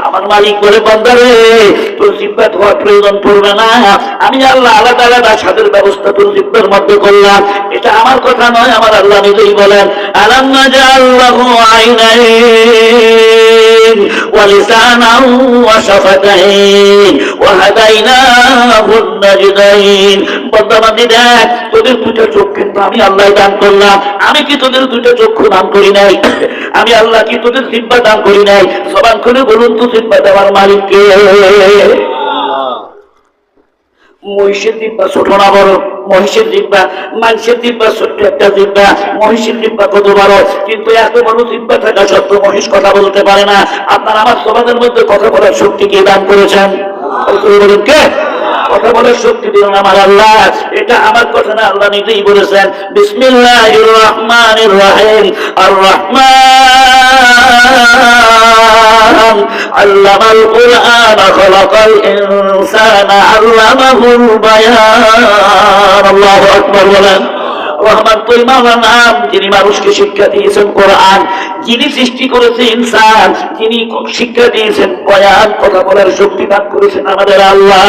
আমার মালিক বলে, বান্দারে তোর জিব্বা ধোয়ার প্রয়োজন পড়বে না, আমি আল্লাহ আলাদা আলাদা স্বাদের ব্যবস্থা তোর জিব্বার মধ্যে করলাম। এটা আমার কথা নয়, আমার আল্লাহ নিজেই বলেন, আলাম নাজআল্লাহু আইনাইন ওয়া লিসানান ওয়া শাফাতাইন ওয়া হাদাইনাহুন নাজদাইন। বান্দা বান্দি দেখ, তোদের দুটো চোখ কিন্তু আমি আল্লাহ দান করলাম। আমি কি তোদের দুটো চক্ষু দান করি নাই? আমি আল্লাহ কি তোদের জিব্বা দান করি নাই? জবান খুলে বলুন তো, জিব্বা দেওয়ার মালিক কে? মহিষের জিব্বা ছোট না বড়? মহিষের জিব্বা, মানুষের জিব্বা ছোট্ট একটা জিব্বা, মহিষের জিব্বা কত বড়। কিন্তু এত বড় জিব্বা থাকা সত্ত্বেও মহিষ কথা বলতে পারে না। আপনার আমার জবানের মধ্যে কথা বলার শক্তি কে দান করেছেন? বলুন কে? কথা বলার শক্তি দিলেন আমার আল্লাহ। এটা আমার কথা না, আল্লাহ নিজেই বলেছেন, বিসমিল্লাহির রহমানির রহিম। আর রহমান আল্লামাল কুরআন খালাকাল ইনসানা আল্লামাহুল বায়ান। আল্লাহু আকবার বলেন। রহমান তো ইমামের নাম, যিনি মানুষকে শিক্ষা দিয়েছেন কোরআন, যিনি সৃষ্টি করেছে ইনসান, যিনি শিক্ষা দিয়েছেন বয়ান, কথা বলার শক্তি দান করেছেন আমাদের আল্লাহ।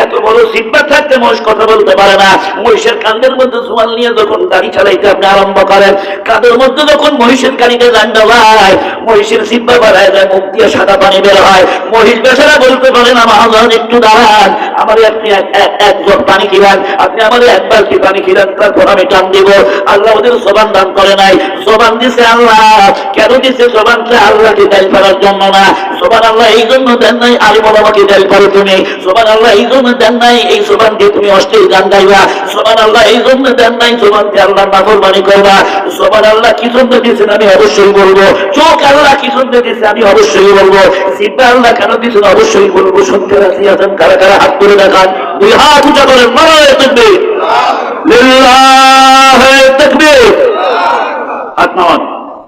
এত বড় জিহ্বা থাকতে মহিষ কথা বলতে পারে না। মহিষের কাঁধের মধ্যে জোয়াল নিয়ে যখন গাড়ি চালাইতে আপনি আরম্ভ করেন, কাঁধের মধ্যে যখন মহিষের গাড়িতে জানতে হয়, মহিষের জিহ্বা বাড়ায় যায়, মুখ দিয়ে সাদা পানি বের হয়। মহিষ বেচারা বলতে পারে না, মহাজন একটু দাঁড়ান, আমারে আপনি এক জগ পানি খিলান, আপনি আমাদের এক বালতি পানি খিলান, তারপর আমি টান দিব। আল্লাহ ওদের জবান দান করে নাই। জবান দিছে আল্লাহ। কেন দিছে জবানটা? আল্লাহকে দাল করার জন্য না। জবান আল্লাহ এই জন্য দেন নাই, আরে বাবাকে দাল করো তুমি। জবান আল্লাহ এই জন্য দেন নাই, এই জবান দিয়ে তুমি অশ্লীল গান গাইবা। জবান আল্লাহ এই জন্য দেন নাই, জবান দিয়ে আল্লাহ নাফরমানি করবা। জবান আল্লাহ কি জন্য দিয়েছেন আমি অবশ্যই বলবো। চোখ আল্লাহ কি জন্য দিয়েছে আমি অবশ্যই বলবো। জিহ্বা আল্লাহ কেন দিয়েছেন অবশ্যই বলবো। শুনতে রাজি আছেন? কারা কারা হাত তুলে দেখান, দুই হাত উঁচা করেন, নারায়ে তাকবীর, লিল্লাহি তাকবীর। হাত নামান।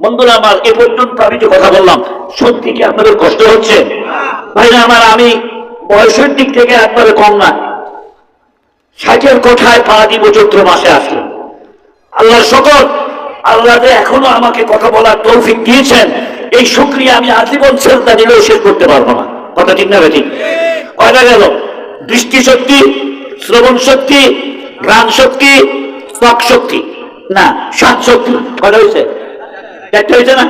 বন্ধুরা আমার, এ পর্যন্ত আমি যে কথা বললাম, সত্যি কি আপনাদের কষ্ট হচ্ছে? ভাইরা আমার, আমি বয়সের দিক থেকে একবারে কম না। 60-এর কোঠায় পা দিব চৈত্র মাসে আসলে। আল্লাহর শকর, আল্লাহ যে এখনো আমাকে কথা বলার তৌফিক দিয়েছেন, এই শুকরিয়া আমি আজীবন সেজদা দিলেও শেষ করতে পারবো না। কথা ঠিক না ঠিক? কয়টা গেল? দৃষ্টি শক্তি, শ্রবণ শক্তি, ঘ্রাণ শক্তি, ত্বক শক্তি, না 7 শক্তি। কয়টা হয়েছে? 4টা হয়েছে না?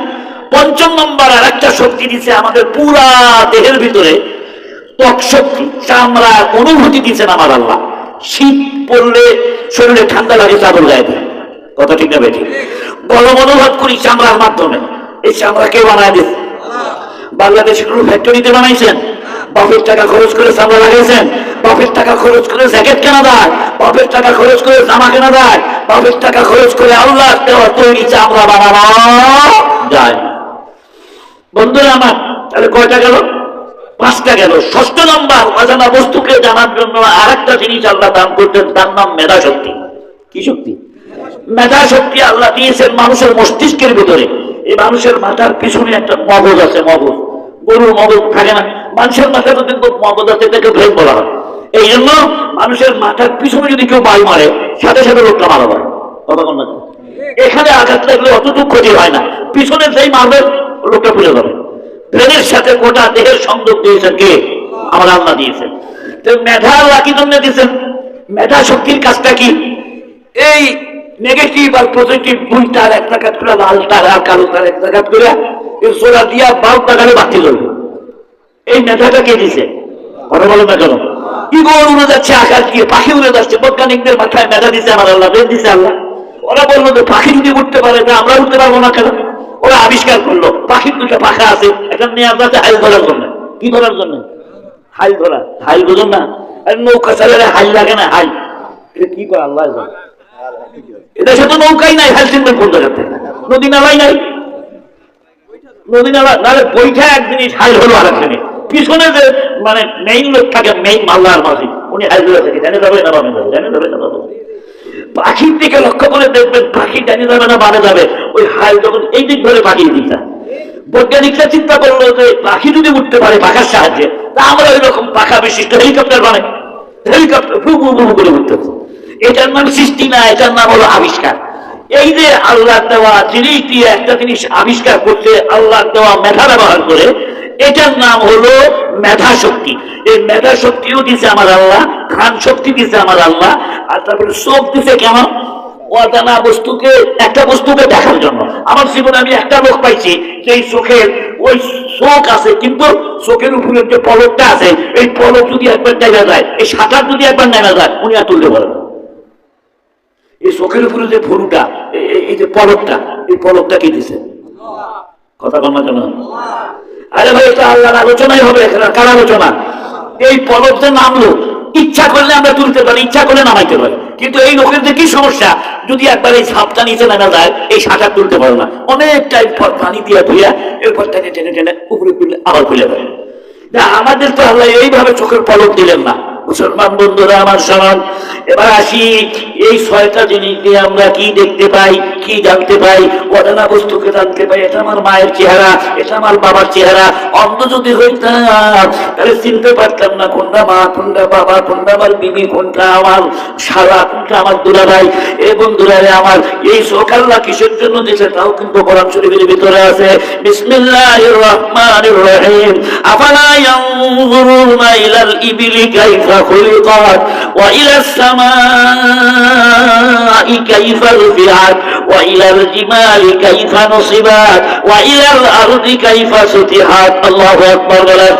5ম নম্বর আর একটা শক্তি দিচ্ছে আমাদের পুরা দেহের ভিতরে, ত্বক শক্তি, চামড়ার অনুভূতি দিচ্ছেন আমার আল্লাহ। শীত পড়লে শরীরে ঠান্ডা লাগে, চাদর গায়ে দেয়। কথা ঠিক না বেঠিক? গরম অনুভব করি চামড়ার মাধ্যমে। এই চামড়া কে বানায় দিচ্ছে? বাংলাদেশে কোনো ফ্যাক্টরিতে বানাইছেন? বাপের টাকা খরচ করে চামড়া লাগাইছেন? বাপের টাকা খরচ করে জ্যাকেট কেনা দেয়? বাপের টাকা খরচ করে জামা কেনা দেয়? বাপের টাকা খরচ করে আল্লাহ দেওয়া তৈরি চামড়া বানানো যায় না। বন্ধুরা আমার, তাহলে কয়টা গেল? 5টা গেল। 6ষ্ঠ নম্বর, অজানা বস্তুকে জানার জন্য আর একটা জিনিস আল্লাহ দান করতেন, তার নাম মেধা শক্তি। কি শক্তি? মেধা শক্তি আল্লাহ দিয়েছেন মানুষের মস্তিষ্কের ভিতরে। এই মানুষের মাথার পিছনে একটা মগজ আছে, মগজ। গরুর মগজ থাকে না? মানুষের মাথার কিন্তু মগজ আছে, এটাকে ব্রেন বলা হয়। এই জন্য মানুষের মাথার পিছনে যদি কেউ বাড়ি মারে, সাথে সাথে লোকটা মারা হয়। কথা বল না? এখানে আঘাত লাগলে অতটুকু ক্ষতি হয় না, পিছনে যেই মারবে লোকটা পুড়ে যাবে। ব্রেনের সাথে গোটা দেহের সংযোগ দিয়েছেন কে? আমার আল্লাহ দিয়েছেন। তো মেধা আল্লাহ কি জন্য দিয়েছেন? মেধা শক্তির কাজটা কি? এই নেগেটিভ আর পজিটিভ দুইটার এক জায়গা করে, লাল তার আর কালো তার এক জায়গা করে জোড়া দিয়া বাল্ব লাগালে বাতি জ্বলবে। এই মেধাটা কে দিছে? কথা বলো না কেন? ইগল উড়ে যাচ্ছে, আকাশ দিয়ে পাখি উড়ে যাচ্ছে। বৈজ্ঞানিকদের মাথায় মেধা দিছে আমার আল্লাহ, ব্রেন দিছে আল্লাহ। ওরা বললো যে পাখি যদি উঠতে পারে, আমরা উঠতে পারবো না কেন? ওরা আবিষ্কার করলো পাখির 2টা পাখা আছে, একটা নিয়ে আছে হাইল ধরার জন্য। কি ধরার জন্য? হাইল ধরা। হাইল বোঝেন না? নৌকা চালালে হাইল লাগে না? হাইল এটা কি করে আল্লাহ জানে। এদের সাথে নৌকাই নাই, হাইল চিনবেন কোন জায়গাতে? নদী নালাই নাই। নদী নালা নাহলে বৈঠা এক জিনিস, হাইল হলো আর এক জিনিস। পিছনে যে মানে মেইন লোক থাকে, মেইন মাল্লার মাঝি, উনি হাইল ধরে থাকে, জানে যাবে না বামে যাবে, জানে যাবে না বামে যাবে। পাখির দিকে লক্ষ্য করে দেখবেন, পাখি জানে যাবে না বামে যাবে, ওই হাইল যখন এই দিক ধরে পাখির দিকটা। বৈজ্ঞানিকরা চিন্তা করলো যে পাখি যদি উঠতে পারে পাখার সাহায্যে, তা আমরা ওই রকম পাখা বিশিষ্ট হেলিকপ্টার বানাই। হেলিকপ্টার ফু ফু ফু করে উঠতেছে। এটার নাম সৃষ্টি না, এটার নাম হলো আবিষ্কার। এই যে আল্লাহ দেওয়া জিনিস দিয়ে একটা জিনিস আবিষ্কার করতে, আল্লাহ দেওয়া মেধা ব্যবহার করে এটার নাম হলো মেধা শক্তি। এই মেধা শক্তিও দিছে আমার আল্লাহ, ঘ্রাণ শক্তি দিছে আমার আল্লাহ, আর তারপরে চোখ দিছে কেমন? অজানা বস্তুকে, একটা বস্তুকে দেখার জন্য। আমার জীবনে আমি একটা লোক পাইছি যে এই চোখের ওই চোখ আছে, কিন্তু চোখের উপরে যে পলকটা আছে, এই পলক যদি একবার নেমে যায়, এই সাঁতার যদি একবার নেমে যায়, উনি আর তুলতে পারেন না। এই চোখের উপরে যে ভুরুটা, এই যে পলকটা, এই পলকটা কি দিছে? কথা বল না কেন? আরে ভাই, এটা আল্লাহর আলোচনাই হবে, এখানে কার আলোচনা? এই পলক যে নামলো, ইচ্ছা করলে আমরা তুলতে পারি, ইচ্ছা করলে নামাইতে পারি, কিন্তু এই লোকের যে কি সমস্যা, যদি একবার এই সাপটা নিচে নামা যায়, এই সাঁতার তুলতে পারে না। অনেক টাইম পর পানি দিয়ে ধুইয়া এরপর টেনে টেনে টেনে উপরে তুললে আবার খুলে দেয়। আমাদের তো আল্লাহ এইভাবে চোখের পলক দিলেন না। মুসলমান বন্ধুরা আমার সমান, এবার আসি এই ছয়টা জিনিস দিয়ে আমরা কি দেখতে পাই, কি জানতে পাই? অজানা বস্তুকে জানতে পাই, এটা আমার মায়ের চেহারা, এটা আমার বাবার চেহারা। অন্ধ যদি হইতাম তাহলে চিনতে পারতাম না কোনটা মা, কোনটা বাবা, কোনটা আমার বিবি, কোনটা আমার শালা, কোনটা আমার দুলাভাই। এ বন্ধুরা আমার, এই চোখ আল্লাহ কিসের জন্য দিয়েছে তাও কিন্তু কোরআন শরীফের ভিতরে আছে। বিসমিল্লাহির রহমানির রহিম। আফালা ইয়ানজুরুনা ইলাল ইবিলি কাইফা خلقت وإلى السماء كيف رفعت وإلى الجبال كيف نصبت وإلى الأرض كيف سطحت الله أكبر বলেন।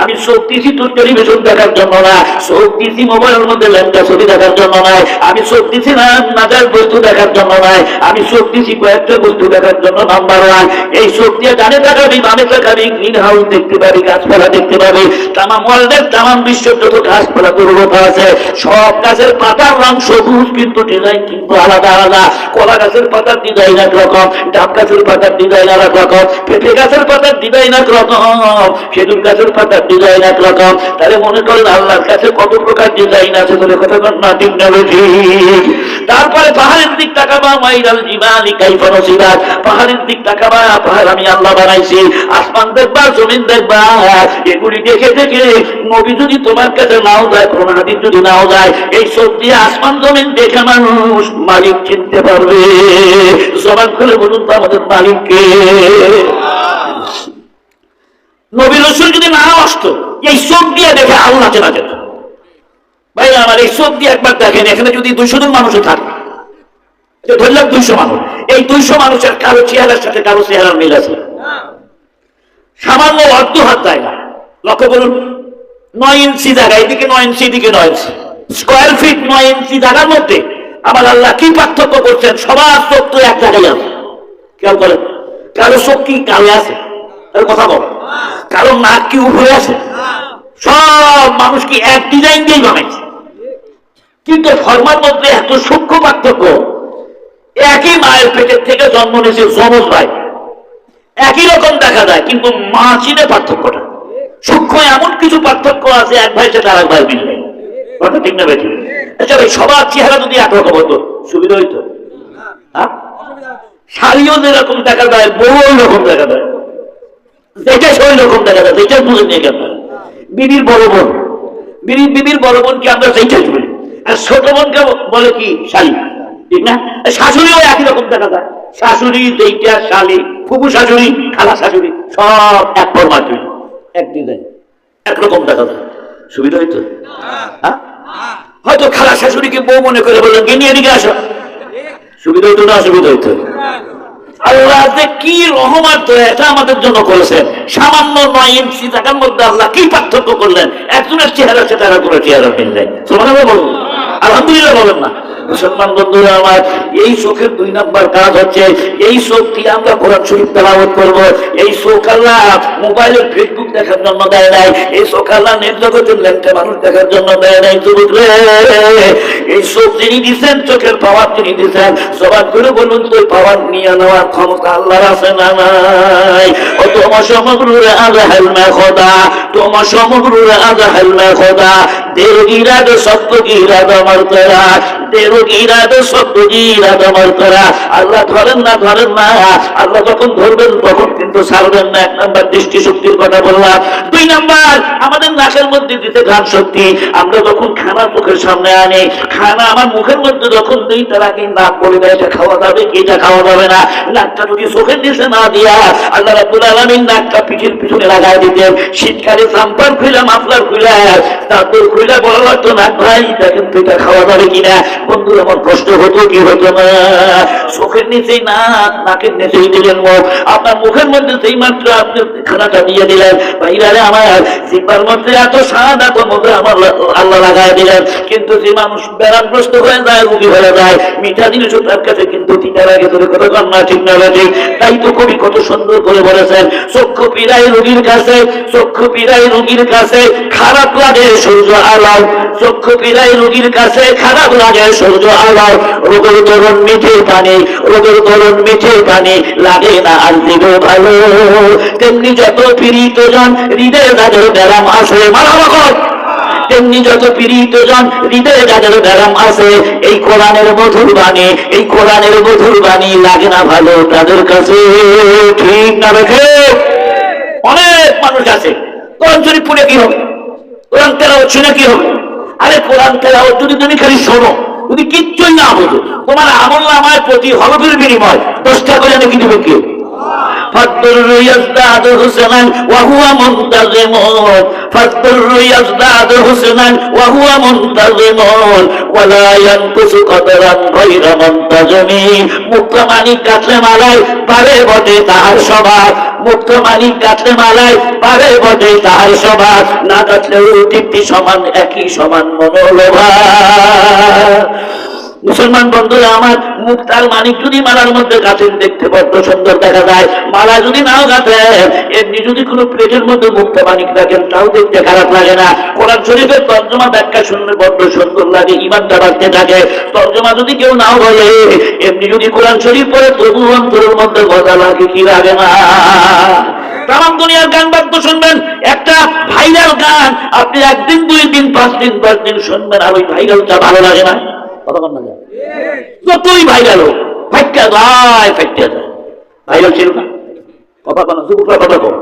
আমি চোখ দিছি তোর টেলিভিশন দেখার জন্য না, চোখ দিছি মোবাইলের মধ্যে ল্যাংটা ছবি দেখার জন্য নয়, আমি চোখ দিছি না নাজার বস্তু দেখার জন্য নয়, আমি চোখ দিছি কয়েকটা বস্তু দেখার জন্য। নাম্বার ওয়ান, এই চোখ দিয়ে ডানে তাকাবি, বামে তাকাবি, গ্রিন হাউস দেখতে পাবি, গাছপালা দেখতে পাবি, তামাম ওয়ার্ল্ডের তামাম বিশ্বের যত গাছপালা দুর্বতা আছে, সব গাছের পাতার রং সবুজ, কিন্তু ডিজাইন কিন্তু আলাদা আলাদা। কলা গাছের পাতার ডিজাইন এক রকম, ডাব গাছের পাতার ডিজাইন আর এক রকম, পেঁপে গাছের পাতার ডিজাইন এক রকম, খেজুর গাছের পাতার ডিজাইন এক রকম। তাহলে মনে করেন আল্লাহর কাছে কত প্রকার ডিজাইন আছে, বলে কথা না ঠিক না ঠিক? তারপরে পাহাড়ের দিক তাকাবা, মাইরাল জিবালি কাইফা নসিবাত, পাহাড়ের দিক তাকাবা, পাহাড় আমি আল্লাহ বানাইছি। আসমান দেখবা, জমিন দেখবা, এগুলি দেখে দেখে নবী যদি তোমার কাছে নাও যায়, কোরআন হাদিস যদি নাও যায়, এই চোখ দিয়ে আসমান জমিন দেখে মানুষ মালিক চিনতে পারবে। জবান খুলে বলুন তো আমাদের মালিক কে? নবী রাসূল যদি না আসতো, এই চোখ দিয়ে দেখে আল্লাহ চেনা যেত। ভাই আমার, এই চোখ দিয়ে একবার দেখেন, এখানে যদি 200 জন মানুষও থাকে, ধরলাম 200 মানুষ, এই 200 মানুষের কারো চেহারার সাথে কারো চেহারার মিল আছে? সামান্য অর্ধ হাত জায়গা, লক্ষ্য করুন, 9 ইঞ্চি জায়গা, এদিকে 9 ইঞ্চি, এদিকে 9 ইঞ্চি, স্কোয়ার ফিট 9 ইঞ্চি জায়গার মধ্যে আমার আল্লাহ কি পার্থক্য করছেন? সবার চোখ তো এক জায়গায় আছে। খেয়াল করেন, কারো চোখ কি কালো আছে? কথা বল। কারো নাক কি উপরে আছে? সব মানুষ কি এক ডিজাইন দিয়ে বানাইছে, কিন্তু ফর্মার মধ্যে এত সূক্ষ্ম পার্থক্য। একই মায়ের পেটের থেকে জন্ম নিয়েছে যমজ ভাই, একই রকম দেখা যায়, কিন্তু মা চিনে পার্থক্যটা সূক্ষ্ম। এমন কিছু পার্থক্য আছে, এক ভাই সাথে আর এক ভাই মিলবে। কথা ঠিক না বেঠিক? আচ্ছা ভাই, সবার চেহারা যদি একরকম হতো সুবিধা হইতো? হ্যাঁ, শাড়িও যেরকম দেখা যায়, বউ ওই রকম দেখা যায়, যেটা সেই রকম দেখা যায়, যেটা বুঝে নিয়ে গেল। বিবির বড় বোন, বিবির বড় বোনকে আমরা সেইটাই বলি, আর ছোট বোনকে বলে কি শালি, ঠিক না? শাশুড়িও একই রকম দেখা যায়, শাশুড়ি যেইটা শালি, ফুফু শাশুড়ি, খালা শাশুড়ি, সব এক ফরমাট, এক ডিজাইন, একরকম দেখা যায়। সুবিধা হইতো? হ্যাঁ, হয়তো খালা শাশুড়িকে বউ মনে করে বললেন কে নিয়ে এদিকে আসো, সুবিধা হইতো না অসুবিধা হইতো? আল্লাহ যে কি রহমত এটা আমাদের জন্য করেছেন। সামান্য 9 ইঞ্চি জায়গার মধ্যে আল্লাহ কি পার্থক্য করলেন, একজনের চেহারা সাথে আর একজনের চেহারা মিল যায়। সুবহানাল্লাহ বলুন, আলহামদুলিল্লাহ বলেন না? মুসলমান বন্ধুরা আমার, এই চোখের 2 নম্বর কাজ হচ্ছে, এই চোখ দিয়ে আমরা কোরআন শরীফ তেলাওয়াত করব। এই চোখ আল্লাহ মোবাইলের ফেসবুক দেখার জন্য দেয় নাই, এই চোখ আল্লাহ নেট জগতের ল্যাংটা মানুষ দেখার জন্য দেয় নাই। যুবক রে, এই চোখ যিনি দিচ্ছেন, চোখের পাওয়ার যিনি দিচ্ছেন, জবান করে বলুন তো, পাওয়ার নিয়ে নেওয়ার ক্ষমতা আল্লাহর আছে না নাই? ও তোমার সমগ্রে আজহাল মে খোদা, তোমার সমগ্রে আজহাল মে খোদা, দের ইরাদ সত্য ইরাদ আমার তেরা, দের ইরাদা শব্দ ইরাদা আমার করা। আল্লাহ ধরেন না আল্লাহ যখন ধরবেন তখন কিন্তু ছাড়বেন না। এক নাম্বার দৃষ্টি শক্তির কথা বললাম। দুই নাম্বার আমাদের নাকের মধ্যে দিতে ঘ্রাণ শক্তি। আমরা যখন খানা চোখের সামনে আনি, খানা আমার মুখের মধ্যে যখন দিই তার আগে নাক বলে দেয় এটা খাওয়া যাবে কি এটা খাওয়া যাবে না। নাকটা যদি চোখের নিচে না দিয়া আল্লাহ রাব্বুল আলামিন নাকটা পিঠের পিছনে লাগাই দিতেন। শীতকালে জাম্পার খুলে মাফলার খুলে তারপর খুলে বলা লাগতো না ভাই দেখেন তো এটা খাওয়া যাবে কিনা। বন্ধু আমার কষ্ট হতো কি হতো না। চোখের নিচেই নাক, নাকের নিচেই দিলেন মুখ। আপনার মুখের মধ্যে সেই মাত্র আপনি খানাটা দিয়ে দিলেন, ভাইরারে আমার জিহ্বার মধ্যে এত স্বাদ এত মধ্যে আমার আল্লাহ লাগাই দিলেন। কিন্তু যে মানুষ ব্যারামগ্রস্ত হয়ে যায়, রোগী হয়ে যায়, মিঠা জিনিস তার কাছে কিন্তু তিতার আগে ধরে কত কান্না ঠিক না ঠিক। তাই তো কবি কত সুন্দর করে বলেছেন, চক্ষু পীড়াই রোগীর কাছে, চক্ষু পীড়াই রোগীর কাছে খারাপ লাগে সূর্য আলাও। চক্ষু পীড়াই রোগীর কাছে খারাপ লাগে সূর্য আলাও। রোগের ধরন মিঠে পানি, রোগের ধরন মিঠে পানি লাগে না আর দিবে ভালো। তেমনি যত পীড়িত জন হৃদয়ে যাদের ব্যারাম আছে, মারামার তেমনি যত পীড়িত জন হৃদয়ে যাদের ব্যারাম আছে, এই কোরআনের মধুর বাণী, এই কোরআনের মধুর বাণী লাগে না ভালো তাদের কাছে। ঠিক না রেখে অনেক মানুষ আছে কোরআন শরীফ পড়ে কি হবে, কোরআন তেলাওয়াত শুনে কি হবে। আরে কোরআন তেলাওয়াত যদি তুমি খালি শোনো, যদি কিচ্ছুই না বোঝো, তোমার আমলনামায় প্রতি হরফের বিনিময় 10 টাকা করে নাকি দিবে কেউ। فالضر يزداد حسنا وهو منتظم، فالضر يزداد حسنا وهو منتظم ولا ينقص قدرا غير منتظم। মুক্ত মানিক কাটলে মালায় পারে বটে তাহার স্বভাব, মুক্ত মানিক কাটলে মালায় পারে বটে তাহার স্বভাব, না কাটলেও তৃপ্তি সমান একই সমান মনোলোভা। মুসলমান বন্ধুরা আমার, মুক্তার মানিক যদি মালার মধ্যে গাছেন দেখতে বড্ড সুন্দর দেখা যায়। মালা যদি নাও গাছেন, এমনি যদি কোনো প্লেটের মধ্যে মুক্তা মানিক রাখেন তাও দেখতে খারাপ লাগে না। কোরআন শরীফের তর্জমা ব্যাখ্যা শুনলে বড্ড সুন্দর লাগে, ইমানটা বাড়তে থাকে। তর্জমা যদি কেউ নাও বলে, এমনি যদি কোরআন শরীফ পড়ে তবু অন্তরের মধ্যে মজা লাগে কি লাগে না। তামাম দুনিয়ার গান বাদ্য শুনবেন, একটা ভাইরাল গান আপনি 1 দিন 2 দিন 5 দিন 10 দিন শুনবেন, আর ওই ভাইরালটা ভালো লাগে না। যতই ভাইরাল হোক ফাইটা যায়, ভাইরাল ছিল না কথা বলো, যুবকরা কথা বলো।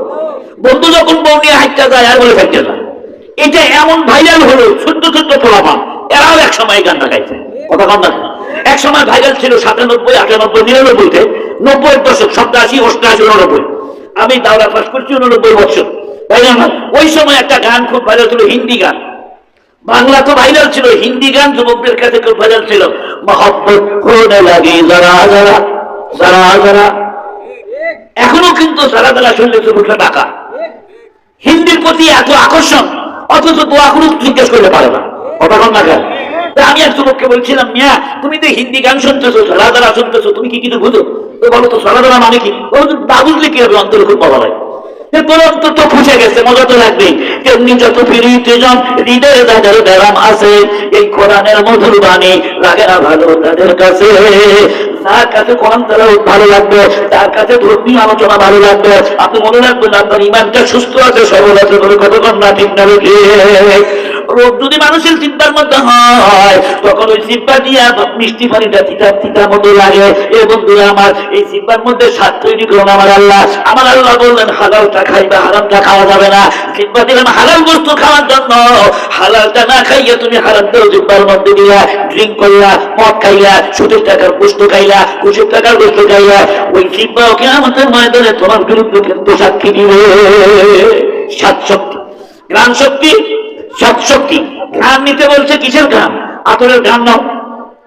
বন্ধু যখন বউ নিয়ে হাইটা যায় আর বলে ফাইটা যায়, এটা এমন ভাইরাল হলো ছোট্ট ছোট্ট পোলাপান, এরাও এক সময় গানটা গাইছে কথা কন না। এক সময় ভাইরাল ছিল 97, 98, 99-তে, 90-এর দশক, 87, 88, 89। আমি দাওরা পাস করছি 89 বছর, তাই না? ওই সময় একটা গান খুব ভাইরাল ছিল, হিন্দি গান। বাংলা তো ভাইরাল ছিল, হিন্দি গান যুবকদের কাছে খুব ভাইরাল ছিল। মহব্বত হোনে লাগি যারা যারা যারা যারা, এখনো কিন্তু যারা যারা শুনলে যুবকরা টাকা। হিন্দির প্রতি এত আকর্ষণ, অথচ দোয়া কোনো জিজ্ঞেস করতে পারে না কথা কন না কেন। আমি এক যুবককে বলছিলাম, মিয়া তুমি তো হিন্দি গান শুনতেছো, যারা যারা শুনতেছো, তুমি কি কিছু বুঝো? তো বলো তো যারা যারা মানে কি? না বুঝলে কি হবে, অন্তরে খুব ভালো হয়। তো খুঁজে গেছে, মজা তো লাগবেই। তেমনি যত পীড়িত জন হৃদয়ে যাদের ব্যারাম আছে, এই কোরআনের মধুর বাণী লাগে না ভালো তাদের কাছে। যার কাছে কোরআন তেলাওয়াত ভালো লাগবে, তার কাছে ধর্মীয় আলোচনা ভালো লাগবে, আপনি মনে রাখবেন আপনার ইমানটা সুস্থ আছে, সবল আছে বলে কতক্ষণ না ঠিক না। রোগ যদি মানুষের চিন্তার মধ্যে হয়, তখন ওই জিহ্বা দিয়া মিষ্টি পানিটা তিতা তিতা মতো লাগে। এ বন্ধুরা আমার, এই জিহ্বার মধ্যে স্বাদ তৈরি করুন আমার আল্লাহ। আমার আল্লাহ বললেন হালালটা খাইবা, হারামটা খাওয়া যাবে না। জিহ্বা দিলেন হালাল বস্তু খাওয়ার জন্য, হালালটা না খাইয়া তুমি হারামটাও জিহ্বার মধ্যে দিয়া ড্রিঙ্ক করলা, মদ খাইলা, সুদের টাকার বস্তু খাইলা, ঘুষের টাকার বস্তু খাইলা। ওই জিহ্বা ওকে আমাদের ময়দানে তোমার বিরুদ্ধে কিন্তু সাক্ষী দিবে। সাত শক্তি, গ্রাম শক্তি, সব শক্তি। ঘাম নিতে বলছে, কিসের ঘাম? আতরের ঘাম নাও।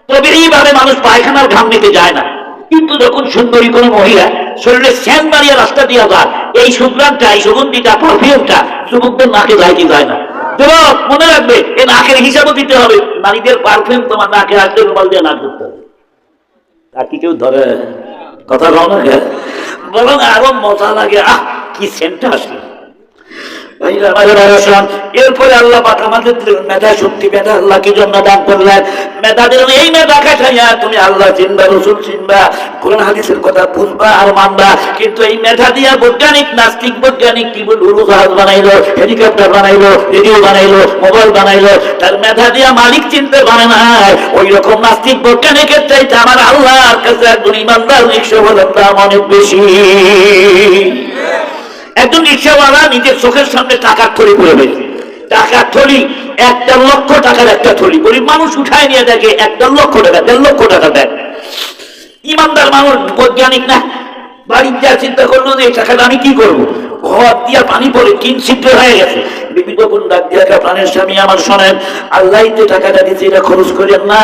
তবে এইভাবে মানুষ পায়খানার ঘাম নিতে যায় না। কিন্তু যখন সুন্দরী কোনো মহিলা শরীরে স্যান মারিয়া রাস্তা দিয়ে যায়, এই সুগ্রামটা, এই সুগন্ধিটা, পারফিউমটা যুবকদের নাকে যায় কি যায় না? যুবক মনে রাখবে, এ নাকের হিসাবও দিতে হবে। নারীদের পারফিউম তোমার নাকে আসলে রুমাল দিয়ে নাক ধরতে হবে। তা কি কেউ ধরে কথা বলো না, বরং আরো মজা লাগে। কি সেন্টটা আসলে এরপরে আল্লাহ পাক আমাদের মেধা শক্তি, মেধা আল্লাহ কি জন্য দান করলেন? মেধা দিলেন এই মেধা খাটাইয়া তুমি আল্লাহ চিনবা, রসুল চিনবা, কোরআন হাদিসের কথা বুঝবা আর মানবা। কিন্তু এই মেধা দিয়া বৈজ্ঞানিক, নাস্তিক বৈজ্ঞানিক কি বলবো, উড়োজাহাজ বানাইলো, হেলিকপ্টার বানাইলো, রেডিও বানাইলো, মোবাইল বানাইলো, তার মেধা দিয়া মালিক চিনতে পারে না। ওই রকম নাস্তিক বৈজ্ঞানিকের চাইতে আমার আল্লাহর কাছে একজন ইমানদার রিকশাওয়ালার দাম অনেক বেশি। একজন রিকশাওয়ালা নিজের চোখের সামনে টাকার থলি পড়ে রয়েছে, টাকার থলি 1.5 লক্ষ টাকার একটা থলি, গরিব মানুষ উঠায় নিয়ে দেখে 1.5 লক্ষ টাকা, 1.5 লক্ষ টাকা দেয়। ইমানদার মানুষ, বৈজ্ঞানিক না, বাড়ির যা চিন্তা করলো যে এই টাকাটা আমি কি করবো, ঘর দিয়া পানি পড়ে কিনছিদ্র হয়ে গেছে। বিবি তখন ডাক দিয়া, প্রাণের স্বামী আমার শোনেন, আল্লাহ যে টাকাটা দিচ্ছে এটা খরচ করেন না।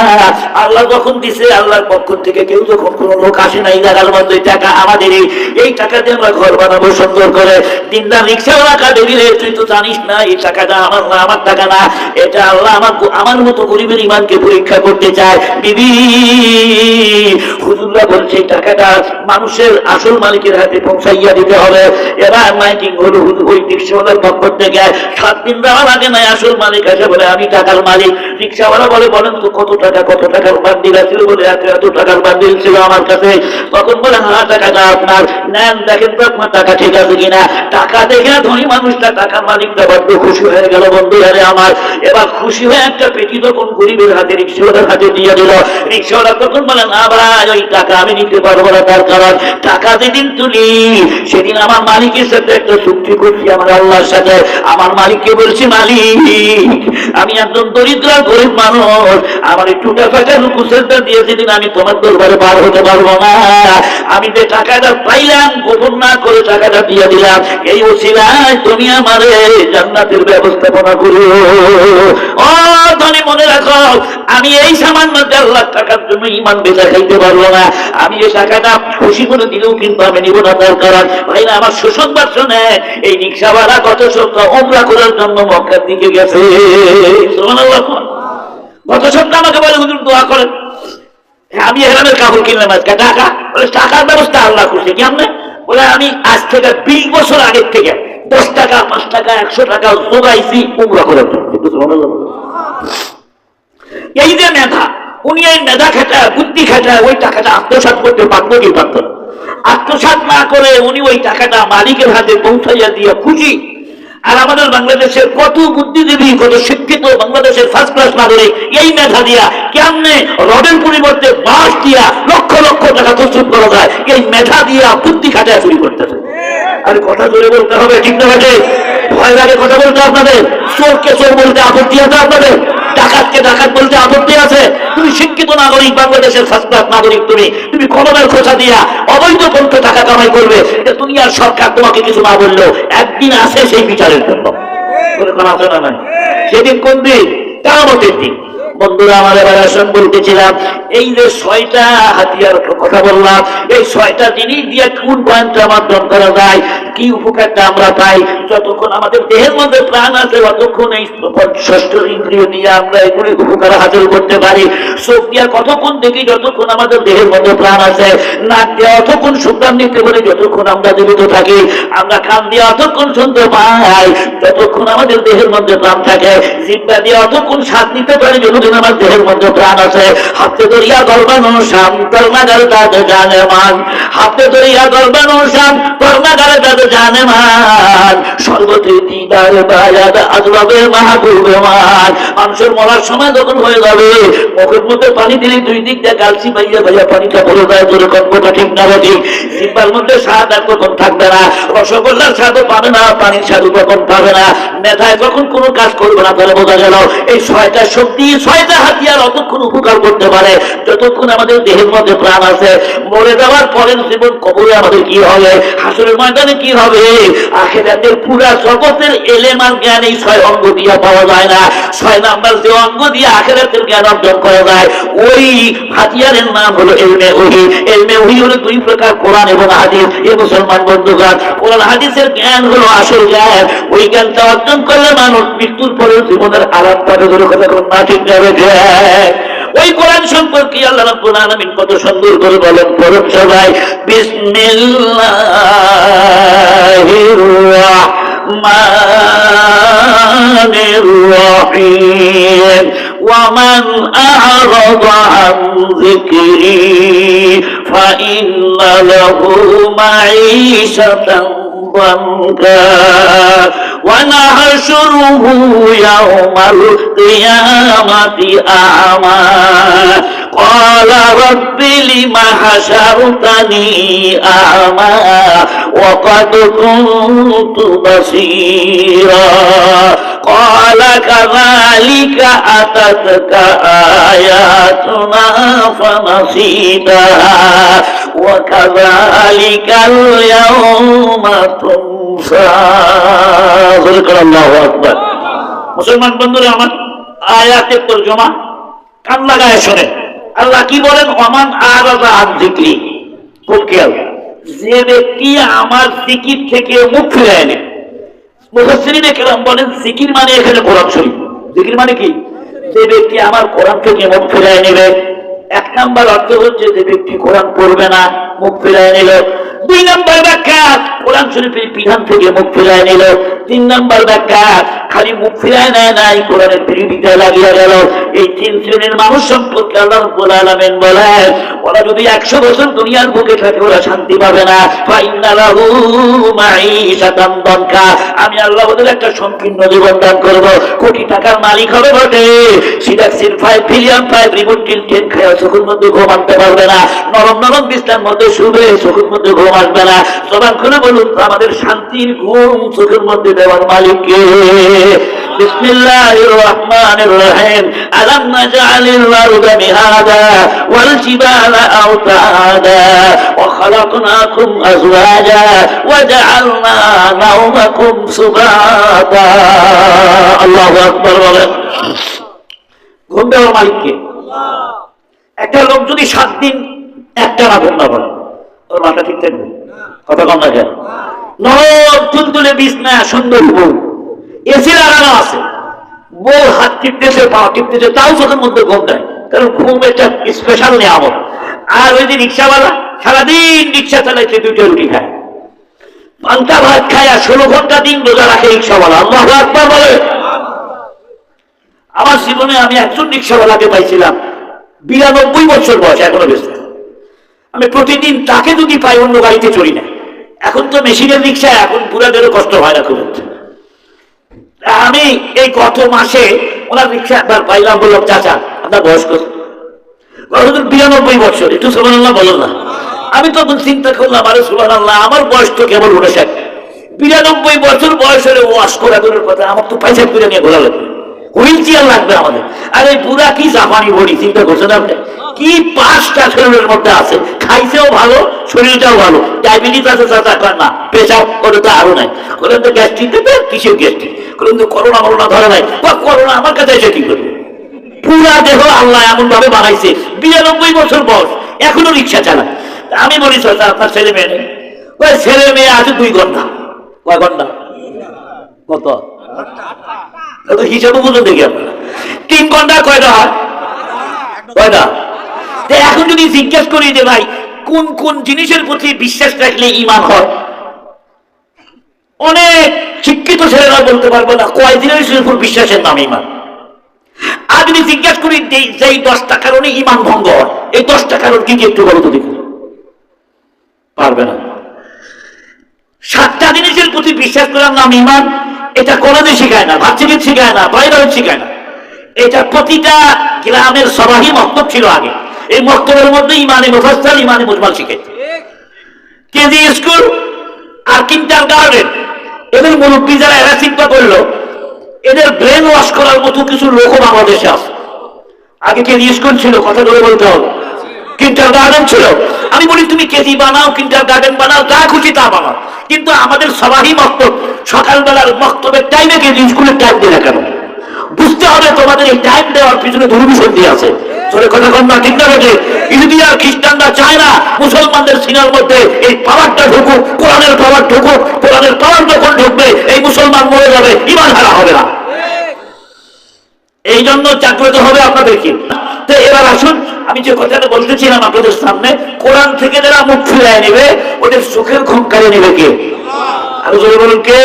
আল্লাহ যখন দিছে, আল্লাহর পক্ষ থেকে কেউ যখন কোন লোক আসে না, এই জায়গার মধ্যে টাকা আমাদের, এই টাকা দিয়ে আমরা ঘর বানাবো সুন্দর করে। দিনদার রিক্সাওয়ালা কাটে দিলে, তুই তো জানিস না এই টাকাটা আমার না, আমার টাকা না, এটা আল্লাহ আমার মতো গরিবের ইমানকে পরীক্ষা করতে চায়। বিবি হুজুররা বলছে টাকাটা মানুষের আসল মালিকের হাতে পৌঁছাইয়া দিতে হবে। এবার মাইকিং হলো, ওই রিক্সাওয়ালার পক্ষ থেকে 7 দিন যাওয়া লাগে না, আসল মালিক আসে বলে আমি টাকার মালিক। রিক্সাওয়ালা বলে বলেন তো কত টাকা, কত টাকার বান্ডিল ছিল? বলে এত টাকার বান্ডিল ছিল আমার কাছে। তখন বলে হ্যাঁ টাকাটা আপনার, নেন দেখেন তো আপনার টাকা ঠিক আছে কিনা। টাকা দেখে ধনী মানুষটা, টাকার মালিকটা বড্ড খুশি হয়ে গেল, বন্ধু আরে আমার। এবার খুশি হয়ে একটা পেটি তখন গরিবের হাতে, রিক্সাওয়ালার হাতে দিয়ে দিল। রিক্সাওয়ালা তখন বলে না ভাই, ওই টাকা আমি নিতে পারবো না, তার কারণ টাকা যেদিন তুলি সেদিন আমার মালিকের সাথে একটা চুক্তি করছি, আমার আল্লাহর সাথে। আমার মালিককে বলছি, মালিক আমি একজন দরিদ্র গরিব মানুষ, আমার একটু টাকা রুকুসেলটা দিয়ে সেদিন আমি তোমার দরবারে বার হতে পারবো না। আমি যে টাকাটা পাইলাম গোপন না করে টাকাটা দিয়ে দিলাম, এই ওসিলায় তুমি আমারে জান্নাতের ব্যবস্থাপনা করো। ও ধনী মনে রাখো, আমি এই সামান্য 1.5 লাখ টাকার জন্য ইমান বেচা খাইতে পারবো না। আমি এই টাকাটা খুশি করে দিলেও কিন্তু আমি নিব না, তার কারণ ভাইরা আমার সুসংবাদ শুনে এই রিক্সাওয়ালা গত সপ্তাহ ওমরা করার জন্য মক্কার দিকে গেছে। সুবহানাল্লাহ। গত সপ্তাহ আমাকে বলে হুজুর দোয়া করেন, আমি হেরামের কাপড় কিনলাম আজকে, টাকা বলে টাকার ব্যবস্থা আল্লাহ করছে কেমনে? বলে আমি আজ থেকে 20 বছর আগের থেকে 10 টাকা 5 টাকা 100 টাকা জোগাইছি উমরা করার জন্য। এই যে মেধা, উনি এই মেধা খাটায়, বুদ্ধি খাটায় ওই টাকাটা আত্মসাৎ করতে পারতো কি পারতো? আত্মসাৎ না করে উনি ওই টাকাটা মালিকের হাতে পৌঁছাইয়া দিয়ে খুশি। আর আমাদের বাংলাদেশের কত বুদ্ধিজীবী, কত শিক্ষিত বাংলাদেশের ফার্স্ট ক্লাস নাগরিক এই মেধা দিয়া কেমনে রডের পরিবর্তে বাঁশ দিয়া লক্ষ লক্ষ টাকা প্রস্তুত করা যায়, এই মেধা দিয়া বুদ্ধি খাটায় চুরি করতেছে। আর কথা জোরে বলতে হবে, ঠিক না? ভয় লাগে কথা বলতে আপনাদের? চোরকে চোর বলতে আপত্তি আছে আপনাদের? ডাকাতকে ডাকাত বলতে আপত্তি আছে? তুমি শিক্ষিত নাগরিক, বাংলাদেশের ফার্স্ট ক্লাস নাগরিক, তুমি কলমের খোঁচা দিয়া অবৈধ পন্থে টাকা কামাই করবে, দুনিয়ার সরকার তোমাকে কিছু না বললেও একদিন আসে সেই বিচারের জন্য। সেদিন কোন দিন? কিয়ামতের দিন। বন্ধুরা আমার, এবার আসন বলতেছিলাম, এই যে 6টা হাতিয়ার কথা বললাম, এই 6টা জিনিস দিয়ে কোন পয়েন্টটা মাধ্যম করা যায়, কি উপকারটা আমরা পাই? যতক্ষণ আমাদের দেহের মধ্যে প্রাণ আছে ততক্ষণ এই 6ষ্ঠ ইন্দ্রিয় নিয়ে আমরা এগুলি উপকার হাসিল করতে পারি। চোখ দিয়া কতক্ষণ দেখি যতক্ষণ আমাদের দেহের মধ্যে প্রাণ আছে, নাক দিয়ে অতক্ষণ সুগ্রাম নিতে পারি যতক্ষণ আমরা জীবিত থাকি, আমরা কান দিয়ে অতক্ষণ শুনতে পাই যতক্ষণ আমাদের দেহের মধ্যে প্রাণ থাকে, জিহ্বা দিয়ে অতক্ষণ স্বাদ নিতে পারি যতক্ষণ আমার দেহের মধ্যে প্রাণ আছে। হাতে ধরিয়া গর্বানো শাম কর্মাগার তাদের জানে মান, হাতে ধরিয়া গর্বানো শাম কর্মাগারে তাদের জানে মান, সর্বত্র দিদার বায়াদ আজবাবে মাহবুবে মান। মানুষের মরার সময় যখন হয়ে যাবে, মুখের মধ্যে পানি দিলে 2 দিক দিয়ে গালছি ভাইয়া ভাইয়া পানিটা পড়ে যায়, জোরে কল্পটা ঠিক না ঠিক? জিহ্বার মধ্যে স্বাদ আর কখন থাকবে না, রসগোল্লার স্বাদও পাবে না, পানির স্বাদও কখন পাবে না, মেধায় যখন কোনো কাজ করবে না, তাহলে বোঝা গেল এই 6টা শক্তি, 6টা হাতিয়ার অতক্ষণ উপকার করতে পারে যতক্ষণ আমাদের দেহের মধ্যে প্রাণ আছে। মরে যাওয়ার পরের জীবন কবরে আমাদের কি হবে, হাসরের ময়দানে কি হবে, আখিরাতের পুরা জগতের এলেম আর জ্ঞান এই 6 অঙ্গ দিয়ে পাওয়া যায় না। 6 নাম্বার যে অঙ্গ দিয়ে আখিরাতের জ্ঞান অর্জন করা যায়, ওই হাতিয়ারের নাম হলো ইলমে ওহী। ইলমে ওহী হলো 2 প্রকার, কোরআন এবং হাদিস। এই মুসলমান বন্ধুগণ, কোরআন হাদিসের জ্ঞান হলো আসল জ্ঞান। ওই জ্ঞানটা অর্জন করলে মানুষ মৃত্যুর পরেও জীবনের আরাম পাবে, ধরে কথা কোন না ঠিক যাবে। ওই কোরআন সম্পর্কে আল্লাহ রাব্বুল আলামিন কত সুন্দর করে বলেন, পড়ুন সবাই, বিসমিল্লাহির রাহমানির ومن أعرض عن ذكري فإن له معيشة ضنكا ونحشره يوم القيامة أعمى قال رب لم حشرتني أعمى وقد كنت بصيرا قال كذلك أتتك آياتنا فنسيتها وكذلك اليوم تنسى ذكر الله أكبر মুসলমান বন্ধুরা আমার আয়াতের তরজমা কান লাগায় শোনেন আল্লাহ কি বলেন ওমান আরাদা আন যিকরি খুব খেয়াল যে ব্যক্তি আমার জিকির থেকে মুখ ফিরায় নেয় মুফাসসিরিনে কেরাম বলেন জিকির মানে এখানে কোরআন শরীফ জিকির মানে কি যে ব্যক্তি আমার কোরআন থেকে মুখ ফিরায় নেবে এক নাম্বার অর্থ হচ্ছে যে ব্যক্তি কোরআন পড়বে না মুখ ফিরায় নিল দুই নাম্বার ব্যাখ্যা কোরআন শরীফের বিধান থেকে মুখ ফিরায় নিল তিন নাম্বার ব্যাখ্যা খালি মুখ ফিরায় নেয় নাই কোরআনের বিরোধিতা লাগিয়ে গেল এই তিন শ্রেণীর মানুষ সম্পর্কে আল্লাহ রাব্বুল আলামিন বলেন ওরা যদি 100 বছর দুনিয়ার বুকে থাকে ওরা শান্তি পাবে না ফাইন্না লাহু মাঈশাতান দানকা আমি আল্লাহ ওদের একটা সংকীর্ণ জীবন দান করব কোটি টাকার মালিক হবে বটে সিডাক্সিন 5 বিলিয়ন 5 রিমোটিন 10 খায় চোখের মধ্যে ঘুম আনতে পারবে না নরম নরম বিছানার মধ্যে শুবে চোখের মধ্যে ঘুম আসবে না জবান খুলে বলুন আমাদের শান্তির ঘুম চোখের মধ্যে দেওয়ার মালিক কে বিসমিল্লাহির রহমানির রহিম আলাম নাজআলিল আরদা মিহাদা ওয়াল জিবালা আওতাদা ওয়া খালাকনাকুম আজওয়াজা ওয়া জাআলনা নাওমাকুম সুবাতা আল্লাহু আকবার বলেন ঘুম দেওয়ার মালিক কে একটা লোক যদি 7 দিন একটানা ঘুম না পারে ওর মাথা ঠিক থাকবে কথা কম না কেন নরম তুলতুলে বিছনা সুন্দর বউ এসি লাগানো আছে বউ হাত টিপতেছে পা টিপতেছে তাও চোখের মধ্যে ঘুম দেয় কারণ ঘুম একটা স্পেশাল নিয়ামত আর ওই যে রিক্সাওয়ালা সারাদিন রিক্সা চালাইছে 2টা রুটি খায় পান্তা ভাত খায় আর 16 ঘন্টা দিন রোজা রাখে রিক্সাওয়ালা আল্লাহু আকবার বলে আমার জীবনে আমি একজন রিক্সাওয়ালাকে পাইছিলাম 92 বছর বয়স এখনো বেঁচে আমি প্রতিদিন তাকে যদি পাই অন্য গাড়িতে চড়ি না এখন তো মেশিনের রিক্সা এখন বুড়াদেরও কষ্ট হয় না খুব আমি এই গত মাসে ওনার রিক্সা একবার পাইলাম বললাম চাচা আপনার বয়স কত 92 বছর একটু সুবহানাল্লাহ বলো না আমি তখন চিন্তা করলাম আরে সুবহানাল্লাহ আমার বয়স তো কেবল 59 বছর বয়স হলে ওয়াশ করা দূরের কথা আমার তো পয়সা করে নিয়ে ঘোরা লাগবে হুইল চেয়ার লাগবে আমাদের আর এই বুড়া কি জাপানি বডি চিন্তা করছেন আপনি কি 5টা শরীরের মধ্যে আছে খাইছেও ভালো শরীরটাও ভালো ডায়াবেটিস আছে চাচা কর না প্রেসার করে তো আরো নাই বলেন তো গ্যাস্ট্রিক দেবে কিসের গ্যাস্ট্রিক বলেন তো করোনা মরোনা ধরে নাই বা করোনা আমার কাছে এসে কি করবে পুরা দেহ আল্লাহ এমন ভাবে বানাইছে 92 বছর বয়স এখনো রিক্সা চালায় আমি বলি চাচা আপনার ছেলে মেয়ে নেই ওই ছেলে মেয়ে আছে 2 ঘন্টা কয় ঘন্টা কত হিসাবে বুঝুন দেখি আপনারা 3 ঘন্টা কয়টা হয় কয়টা এখন যদি জিজ্ঞেস করি যে ভাই কোন কোন জিনিসের প্রতি বিশ্বাস রাখলে ঈমান হয় অনেক শিক্ষিত ছেলেরা বলতে পারবো না কয় জিনিসের উপর বিশ্বাসের নাম ঈমান আর যদি জিজ্ঞেস করি যেই 10টা কারণে ঈমান ভঙ্গ হয় এই 10টা কারণ কি একটু বলো তো দেখুন পারবে না 7টা জিনিসের প্রতি বিশ্বাস করার নাম ঈমান এটা কোরআনে শেখায় না ভার্সিটি শেখায় না বাইবেলে শেখায় না এটা প্রতিটা গ্রামের সবাই মক্তব ছিল আগে এই মক্তবের মধ্যে ইমানে মুফাসসাল ইমানে মুজমাল শিখাইছে কেজি স্কুল আর কিন্ডারগার্টেন এদের মুরব্বী যারা এরা চিন্তা করলো এদের ব্রেন ওয়াশ করার মতো কিছু লোকও বাংলাদেশে আছে আগে কেজি স্কুল ছিল কথা ধরে বলতে হবে কিন্ডারগার্টেন ছিল আমি বলি তুমি কেজি বানাও কিন্ডারগার্টেন বানাও যা খুশি তা বানাও কিন্তু আমাদের সবাই মক্তব সকালবেলার মক্তবের টাইমে কেজি স্কুলের টাইম দিয়ে কেন বুঝতে হবে তোমাদের এই টাইম দেওয়ার পিছনে দুর্বিসন্ধি আছে চলে কথা কম না ঠিক না বেটে ইহুদি আর খ্রিস্টানরা চায় না মুসলমানদের সিনার মধ্যে এই পাওয়ারটা ঢুকুক কোরআনের পাওয়ার ঢুকুক কোরআনের পাওয়ার যখন ঢুকবে এই মুসলমান মরে যাবে ঈমান হারা হবে না এই জন্য জাগ্রত হবে আপনাদেরকে তো এবার আসুন আমি যে কথাটা বলতেছিলাম আপনাদের সামনে কোরআন থেকে যারা মুখ ফিরায় নেবে ওদের চোখের ঘুম কাড়ে নেবে কে আরো জোরে বলুন কে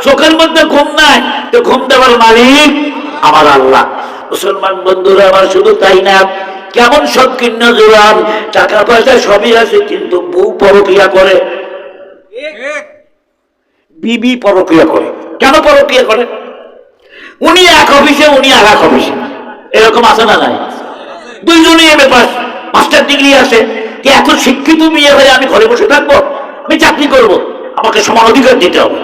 চোখের মধ্যে ঘুম নাই তো ঘুম দেওয়ার মালিক আমার আল্লাহ মুসলমান বন্ধুরা আমার, শুধু তাই না, কেমন সংকীর্ণ জোয়ান, টাকা পয়সা সবই আছে, কিন্তু বউ পরক্রিয়া করে, বিবি পরক্রিয়া করে। কেন পরক্রিয়া করে? উনি এক অফিসে, উনি আর এক অফিসে, এরকম আছে না নাই? দুইজনই এমএ পাস, মাস্টার ডিগ্রি আছে। কি এত শিক্ষিত মেয়ে হয়ে আমি ঘরে বসে থাকবো? আমি চাকরি করব, আমাকে সমান অধিকার দিতে হবে।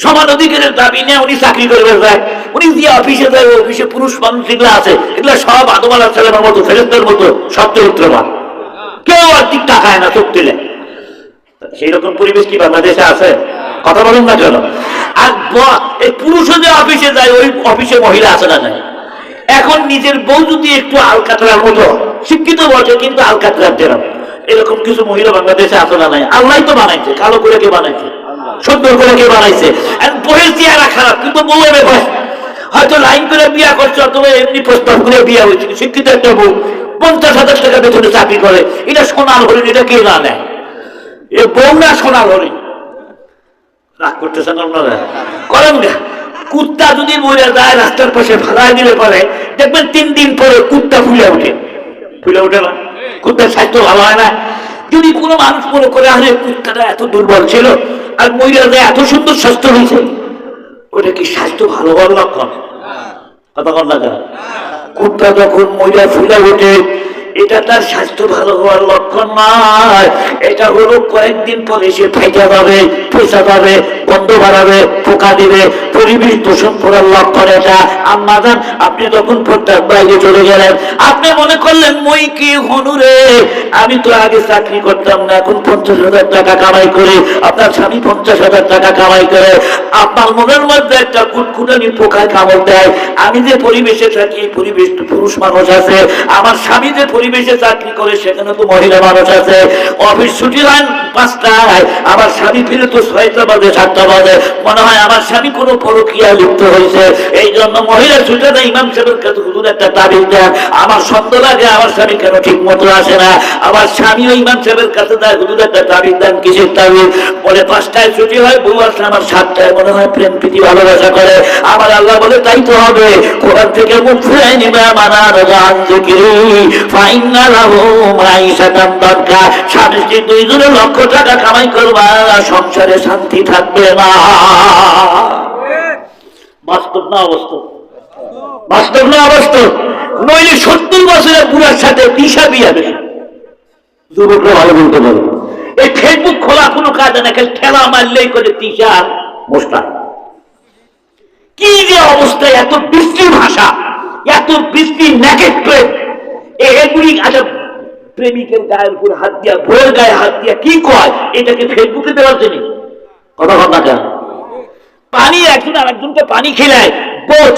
সমান অধিকারের দাবি নিয়ে উনি চাকরি করবে যায়। উনি যে অফিসে যায়, অফিসে পুরুষ মানুষ যেগুলো আছে, এগুলো সব আদম আলাইহিস সালামের মতো, ফেরেশতার মতো সব চরিত্রবান, কেউ আর ঠিক টাকায় না, চোখ দিলে। সেই রকম পরিবেশ কি বাংলাদেশে আছে? কথা বলুন না কেন? আর এই পুরুষও যে অফিসে যায়, ওই অফিসে মহিলা আছে না নাই? এখন নিজের বউ যদি একটু আলকাতরার মতো, শিক্ষিত বটে কিন্তু আলকাতরার যেরকম, এরকম কিছু মহিলা বাংলাদেশে আছে না নাই? আল্লাহ তো বানাইছে, কালো করে কে বানাইছে, সুন্দর করে কে বানাইছে? বইয়ের চেহারা খারাপ কিন্তু বউ এবে বস, হয়তো লাইন করে বিয়া করছে, অথবা এমনি প্রস্তাব করে বিয়া হয়েছে। শিক্ষিত একটা বউ 50,000 টাকা বেতনে চাকরি করে, এটা সোনার হরিণ, এটা কে না নেয়? এ বউ না সোনার হরিণ? রাগ করতেছেন আপনারা? করেন না। কুত্তা যদি মরে যায়, রাস্তার পাশে ফেলাই দিলে পরে দেখবেন 3 দিন পরে কুত্তা ফুলে ওঠে, ফুলে ওঠে না? কুত্তার স্বাস্থ্য ভালো হয় না। যদি কোনো মানুষ মনে করে, আরে কুত্তাটা এত দুর্বল ছিল আর মহিলা যায় এত সুন্দর স্বাস্থ্য হয়েছে, ওটা কি স্বাস্থ্য ভালো হওয়ার লক্ষণ? কথা বল না কেন? কুত্তা যখন মহিলা ফুলে ওঠে, এটা তার স্বাস্থ্য ভালো হওয়ার লক্ষণ নয়। এটা হলো কয়েকদিন পরে সে ফাইটা পাবে, পয়সা পাবে, গন্ধ বাড়াবে, পোকা দিবে, পরিবেশ দূষণ করার লক্ষণ এটা। আম্মা জান, আপনি তখন পর্দার বাইরে চলে গেলেন, আপনি মনে করলেন মই কি হনুরে, আমি তো আগে চাকরি করতাম না, এখন 50,000 টাকা কামাই করে, আপনার স্বামী 50,000 টাকা কামাই করে, আপনার মনের মধ্যে একটা কুটকুটানি পোকায় কামড় দেয়। আমি যে পরিবেশে থাকি, এই পরিবেশ তো পুরুষ মানুষ আছে, আমার স্বামী যে পরিবেশে চাকরি করে সেখানে তো মহিলা মানুষ আছে। অফিস ছুটি হয় 5টায়, আমার স্বামী ফিরে তো 6টা বাজে, 7টা বাজে, মনে হয় আমার স্বামী কোনো পরকীয়া লিপ্ত হয়েছে। এই জন্য মহিলা ছুটে দেয় ইমাম সাহেবের কাছে, হুজুর একটা তাবিজ দেন, আমার সন্দেহ লাগে আমার স্বামী কেন ঠিক মতো আসে না। আমার স্বামীও ইমাম সাহেবের কাছে দেয়, হুজুর একটা তাবিজ দেন। কিসের তাবিজ? বলে 5টায় ছুটি হয়, বউ আসে আমার 7টায়, মনে হয় প্রেম প্রীতি ভালোবাসা করে। আমার আল্লাহ বলে তাই তো হবে, কোরআন থেকে মুখ ফিরাই নিবে, মানার গান জিকিরি ফাইন্না লাহু মাইশাতান দানকা। স্বামী স্ত্রী দুইজনে লক্ষ টাকা কামাই করবা, সংসারে শান্তি থাকবে না। বাস্তব না অবাস্তব? বাস্তব না অবাস্তব? নইলে 70 বছরের বুড়ার সাথে দিশা বিয়া বেশি। যুবকরা ভালো বলতে পারবে, এই ফেসবুক খোলা কোনো কাজ না, খালি ঠেলা মারলেই করে দিশা মোস্তা। কি যে অবস্থায়, এত বৃষ্টি ভাষা, এত বৃষ্টি নেকেট প্রেম, এগুলি আচ্ছা প্রেমিকের গায়ের উপর হাত দিয়া, ভোর গায়ে হাত দিয়া কি কয়, এটাকে ফেসবুকে দেওয়ার জন্য কথা বল না কেন? পানি একজন আর একজনকে পানি খেলায়,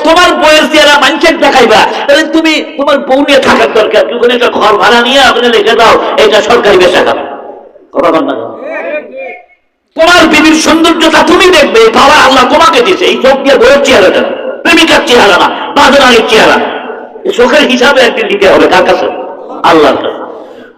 তোমার বইয়ের চেহারা মানুষের দেখাইবা, তাহলে তুমি তোমার বউ নিয়ে থাকার দরকার, ওখানে একটা ঘর ভাড়া নিয়ে ওখানে লিখে দাও এটা সরকারি বেসরকারি। কথা বল না কেন? তোমার বিবির সৌন্দর্যতা তুমি দেখবে, বাবা আল্লাহ তোমাকে দিয়েছে, এই চোখ দিয়ে বইয়ের চেহারাটা, প্রেমিকার চেহারা না, বাদরানির চেহারা। চোখের হিসাবে একদিন দিতে হবে কার কাছে? আল্লাহর কাছে।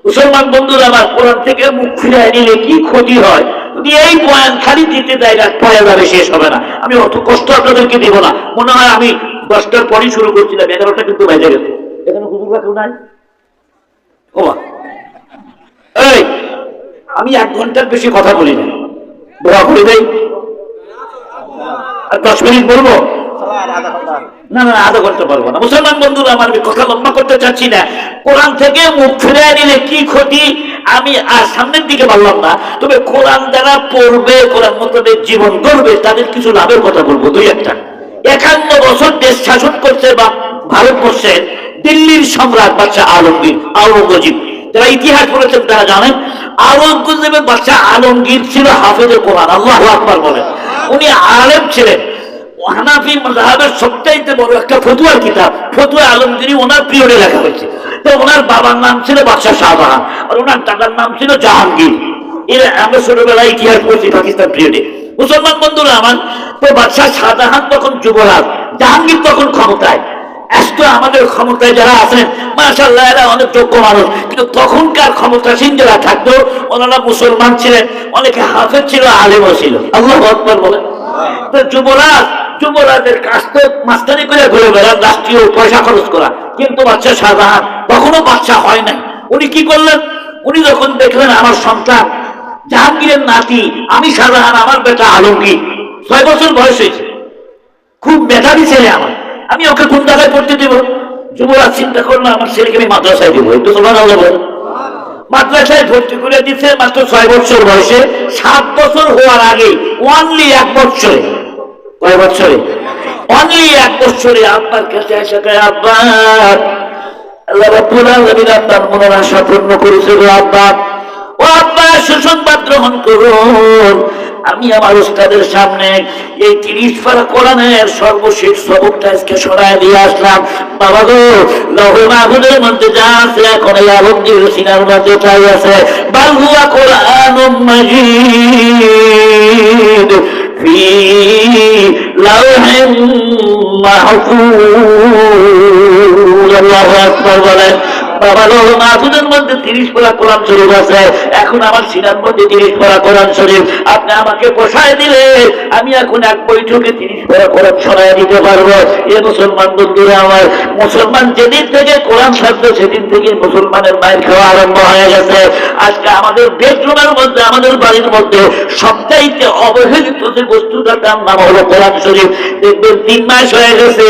মুসলমান বন্ধুরা আমার, কোরআন থেকে মুখ ফিরিয়ে নিলে কি ক্ষতি হয়? যদি এই বয়ান খালি দিতে দেয়, পয়া যাবে, শেষ হবে না। আমি অত কষ্ট আপনাদেরকে দিব না। মনে হয় আমি 10টার পরই শুরু করছিলাম, 11টা কিন্তু বেজে গেছে। এখানে হুজুররা কেউ নাই? ও এই, আমি 1 ঘন্টার বেশি কথা বলি না, দোয়া করে দেই। আর 10 মিনিট বলবো না, না আধা ঘন্টা পারবো না। মুসলমান বন্ধুরা আমার, আমি কথা লম্বা করতে চাচ্ছি না। কোরআন থেকে মুখ ফিরিয়ে নিলে কি ক্ষতি আমি আর সামনের দিকে বললাম না, তবে কোরআন যারা পড়বে, কোরআন মোতাবেক জীবন করবে, তাদের কিছু লাভের কথা বলবো। 2-1টা। 51 বছর দেশ শাসন করছে বা ভারতবর্ষের দিল্লির সম্রাট বাদশাহ আলমগীর, আওরঙ্গজেব। যারা ইতিহাস পড়েছেন তারা জানেন, আওরঙ্গজেবের বাদশাহ আলমগীর ছিল হাফেজে কোরআন। আল্লাহু আকবার বলেন। উনি আলেম ছিলেন। হানাফি মাযহাবের সবচাইতে বড় একটা ফতুয়ার কিতাব, ফতুয়া আলমগীরি ওনার পিরিয়ডে লেখা হয়েছে। তো ওনার বাবার নাম ছিল বাদশাহ শাহজাহান, আর ওনার দাদার নাম ছিল জাহাঙ্গীর। এরা আমরা ছোটবেলায় ইতিহাস পড়ছি পাকিস্তান পিরিয়ডে। মুসলমান বন্ধুরা আমার, তো বাদশাহ শাহজাহান তখন যুবরাজ, জাহাঙ্গীর তখন ক্ষমতায়। আজকে আমাদের ক্ষমতায় যারা আছেন মাশাআল্লাহ, এরা অনেক যোগ্য মানুষ, কিন্তু তখনকার ক্ষমতাসীন যারা থাকতো ওনারা মুসলমান ছিলেন, অনেকে হাফেজ ছিল, আলেমও ছিল। আল্লাহু আকবার বলেন। তো যুবরাজ যুবরাজের কাজ তো মাস্টারি করে ঘুরে বেড়ান, রাষ্ট্রীয় পয়সা খরচ করা, কিন্তু বাচ্চা শাহজাহান কখনো বাচ্চা হয় নাই। উনি কি করলেন? উনি যখন দেখলেন আমার সন্তান জাহাঙ্গীরের নাতি আমি শাহজাহান, আমার বেটা আলমগীর 6 বছর বয়স হয়েছে, খুব মেধাবী ছেলে আমার, আমি ওকে কোন জায়গায় পড়তে দেব? যুবরাজ চিন্তা করলো আমার ছেলেকে আমি মাদ্রাসায় দেবো, একটু মাদ্রাসায় ভর্তি করে দিচ্ছে মাত্র 6 বছর বয়সে। 7 বছর হওয়ার আগে অনলি 1 বছরে, কয় বছরে? অনলি 1 বছরে আব্বার কাছে এসে কয়, আব্বা আল্লাহ রাব্বুল আলামিন আপনার মনের আশা পূর্ণ করেছে গো আব্বা। ও আব্বা সুসংবাদ গ্রহণ করুন, আমি আমার উস্তাদের সামনে এই 30 পারা কোরআনের সর্বশেষ সবকটা আজকে শোনায় দিয়ে আসলাম। বাবা গো, লৌহ মাহফুজের মধ্যে যা আছে এখন এই আলমগীর সিনার মধ্যে তাই আছে। বাল হুয়া কোরআনুম মাজিদ ফি লাওহিন মাহফুজ। আল্লাহু আকবার বলেন। বাবা লৌহ মাহফুজের মধ্যে 30 পারা কোরআন শরীফ আছে, এখন আমার সিনার মধ্যে 30 পারা কোরআন শরীফ। আপনি আমাকে বসায় দিলে আমি এখন এক বৈঠকে 30 পারা কোরআন শোনায় দিতে পারবো। এ মুসলমান বন্ধুরা আমার, মুসলমান যেদিন থেকে কোরআন ছাড়তো সেদিন থেকে মুসলমানের মায়ের খাওয়া আরম্ভ হয়ে গেছে। আজকে আমাদের বেডরুমের মধ্যে, আমাদের বাড়ির মধ্যে সবচাইতে অবহেলিত যে বস্তুটা তার নাম হলো কোরআন শরীফ। দেখবেন 3 মাস হয়ে গেছে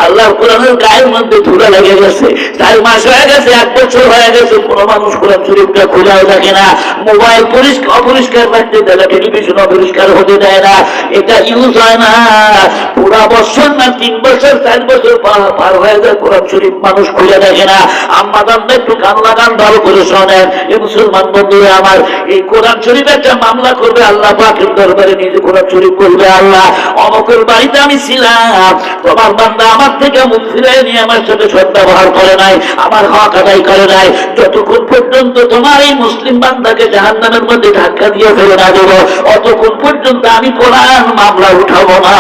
আল্লাহ কোরআনের গায়ের মধ্যে ধুলা লেগে গেছে, 4 মাস হয়ে গেছে, 1 বছর হয়ে গেছে, কোনো মানুষ কোরআন শরীফটা খোলাও থাকে না। মোবাইল অপরিষ্কার রাখতে দেয় না, টেলিভিশন অপরিষ্কার হতে দেয় না, এটা ইউজ হয় না। পুরা বছর না 3 বছর 4 বছর পার হয়ে যায়, কোরআন শরীফ মানুষ খুলে দেখে না। আম্মা জানলে একটু কান লাগান, ভালো করে শোনেন। এই মুসলমান বন্ধুরা আমার, এই কোরআন শরীফ একটা মামলা করবে আল্লাহ পাকের দরবারে, নিজে কোরআন শরীফ বলবে, আল্লাহ অমকের বাড়িতে আমি ছিলাম, তোমার বান্দা আমার থেকে মুখ ফিরিয়ে নিয়ে আমার সাথে সদ্ব্যবহার করে নাই, আমার হক আদায় করে নাই। যতক্ষণ পর্যন্ত তোমার এই মুসলিম বান্দাকে জাহান্নামের মধ্যে ধাক্কা দিয়ে ফেলে না দেবো, অতক্ষণ পর্যন্ত আমি কোরআন মামলা উঠাবো না।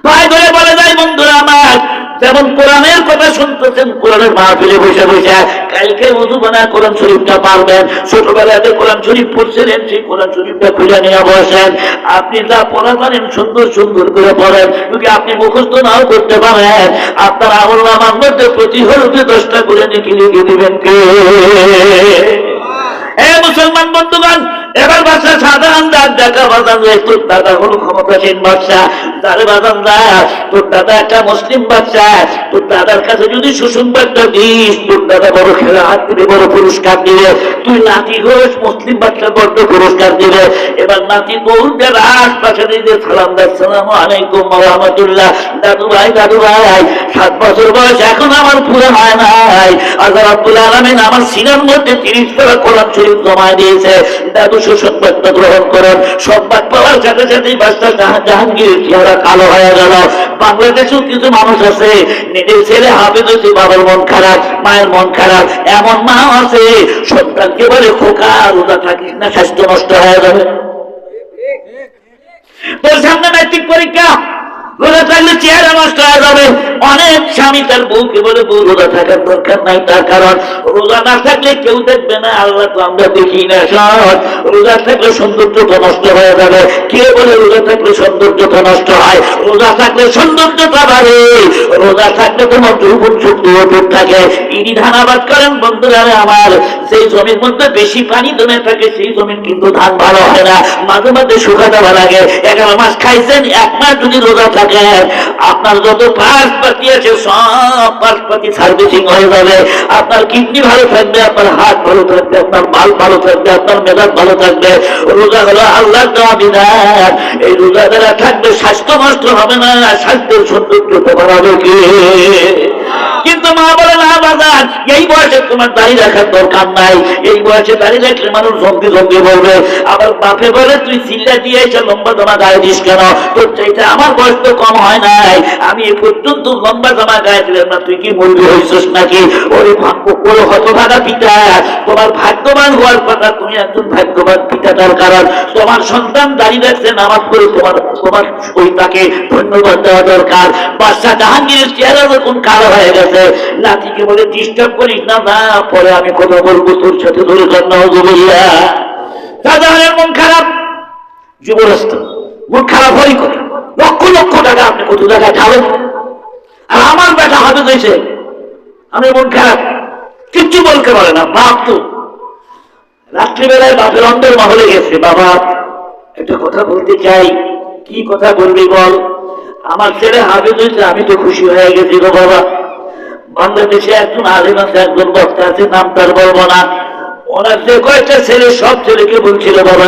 পায়ে ধরে বলে যায় বন্ধুরা আমার, যেমন কোরআনের কথা শুনতেছেন, কোরআনের মাহফিলে বসে বসে কালকে ওযু বানায় কোরআন শরীফটা পারবেন। ছোটবেলাতে কোরআন শরীফ পড়ছিলেন, সেই কোরআন শরীফটা খুলে নিয়ে বসেন। আপনি যা পড়া পারেন সুন্দর সুন্দর করে পড়েন, যদি আপনি মুখস্থ নাও করতে পারেন, আপনার আমলনামার মধ্যে প্রতি হরফে 10টা করে নেকি লিখে দিবেন কে? মুসলমান বন্ধুগণ, এবার বাদশা সাধারণ ডাক দেখা, বাজান তোর দাদা হলো ক্ষমতাসীন বাদশা, তারে বাজান দা, তোর দাদা একটা মুসলিম বাদশা, তোর দাদার কাছে যদি সুসংবাদটা দিস, তোর দাদা বড় খেলা হাত দিবে, বড় পুরস্কার দিবে। তুই নাতি হোস, মুসলিম বাদশা বড় পুরস্কার দিবে। এবার নাতি দৌড়বে রাজপাশে দিয়ে সালাম দেয়, আসসালামু আলাইকুম ওয়া রাহমাতুল্লাহ। দাদু ভাই 7 বছর বয়স, এখন আমার পুরো হয় নাই। আল্লাহ রাব্বুল আলামিন আমার সিনার মধ্যে 30 পারা কোরআন শরীফ জমা দিয়েছে। দাদু সুসংবাদটা গ্রহণ করেন। সংবাদ পাওয়ার সাথে সাথেই বাদশা জাহাঙ্গীরের চেহারা কালো হয়ে গেল। বাংলাদেশেও কিছু মানুষ আছে, নিজের ছেলে হাফেজ হয়েছে, বাবার মন খারাপ, মায়ের মন খারাপ। এমন মা আছে সন্তানকে বলে, খোকা রোজা থাকিস না, স্বাস্থ্য নষ্ট হয়ে যাবে। তোর সামনে ম্যাট্রিক পরীক্ষা, রোজা থাকলে চেহারা নষ্ট হয়ে যাবে। অনেক স্বামী তার বউকে বলে, বউ রোজা থাকার দরকার নাই, তার কারণ রোজা না থাকলে কেউ দেখবে না, আল্লাহ তো আমরা দেখি না। সব রোজা থাকলে সৌন্দর্যতা নষ্ট হয়ে যাবে। কে বলে রোজা থাকলে সৌন্দর্যতা নষ্ট হয়? রোজা থাকলে সৌন্দর্যতা বাড়ে, রোজা থাকলে তোমার যৌবন শক্তি অটুট থাকে। ইনি ধানাবাদ করেন বন্ধুরা আমার, সেই জমির মধ্যে বেশি পানি জমে থাকে, সেই জমির কিন্তু ধান ভালো হয় না, মাঝে মাঝে শুকা দেওয়া লাগে। 11 মাস খাইছেন, 1 মাস যদি রোজা থাকে, আপনার যত পার্সপাতি আছে সব পার্সপাতি সার্ভিসিং হয়ে যাবে। আপনার কিডনি ভালো থাকবে, আপনার হার্ট ভালো থাকবে, আপনার বাল ভালো থাকবে, আপনার মেজাজ ভালো থাকবে। রোজা হলো আল্লাহর দেওয়া বিধান। এই রোজা যারা থাকবে স্বাস্থ্য নষ্ট হবে না, স্বাস্থ্যের সৌন্দর্য বাড়াবে কে? কিন্তু মা বলে, না বাজার, এই বয়সে তোমার দাঁড়িয়ে রাখার দরকার নাই, এই বয়সে দাঁড়িয়ে রাখলে মানুষ জঙ্গি জঙ্গি বলবে। আবার বাপে বলে, তুই চিল্লা দিয়ে এসে লম্বা জামা গায়ে দিস কেন? তোর চাইতে আমার বয়স তো কম হয় নাই, আমি এ পর্যন্ত লম্বা জামা গায়ে দিলাম না, তুই কি মুরগি হয়েছিস নাকি? ওরে ওরে হতভাগা পিতা, তোমার ভাগ্যবান হওয়ার কথা, তুমি একজন ভাগ্যবান পিতা। তার কারণ তোমার সন্তান দাঁড়িয়ে রাখছে, নামাজ পড়ে, তোমার ওই তাকে ধন্যবাদ দেওয়া দরকার। বাদশা জাহাঙ্গীরের চেহারা যখন কালো হয়ে গেছে, নাতিকে বলে, ডিস্টার্ব করিস না, না পরে আমি কথা বলবো তোর সাথে, ধরে শাহজাহানের মন খারাপ। যুবরাজ মন খারাপ হই করে লক্ষ লক্ষ টাকা আপনি কত জায়গায় ঢালেন, আর আমার বেটা হাতে দিয়েছে আমি মন খারাপ, কিচ্ছু বলতে পারে না। বাপ তো রাত্রিবেলায় বাপের অন্তর মহলে গেছে, বাবা একটা কথা বলতে চাই। কি কথা বলবি বল? আমার ছেলে হাফেজ হয়েছে, আমি তো খুশি হয়ে গেছি গো বাবা। বাংলাদেশে একজন আলেম আছে, একজন বক্তা আছে, নাম তার বলবো না, ওনার যে কয়েকটা ছেলে সব ছেলেকে বলছিল বাবা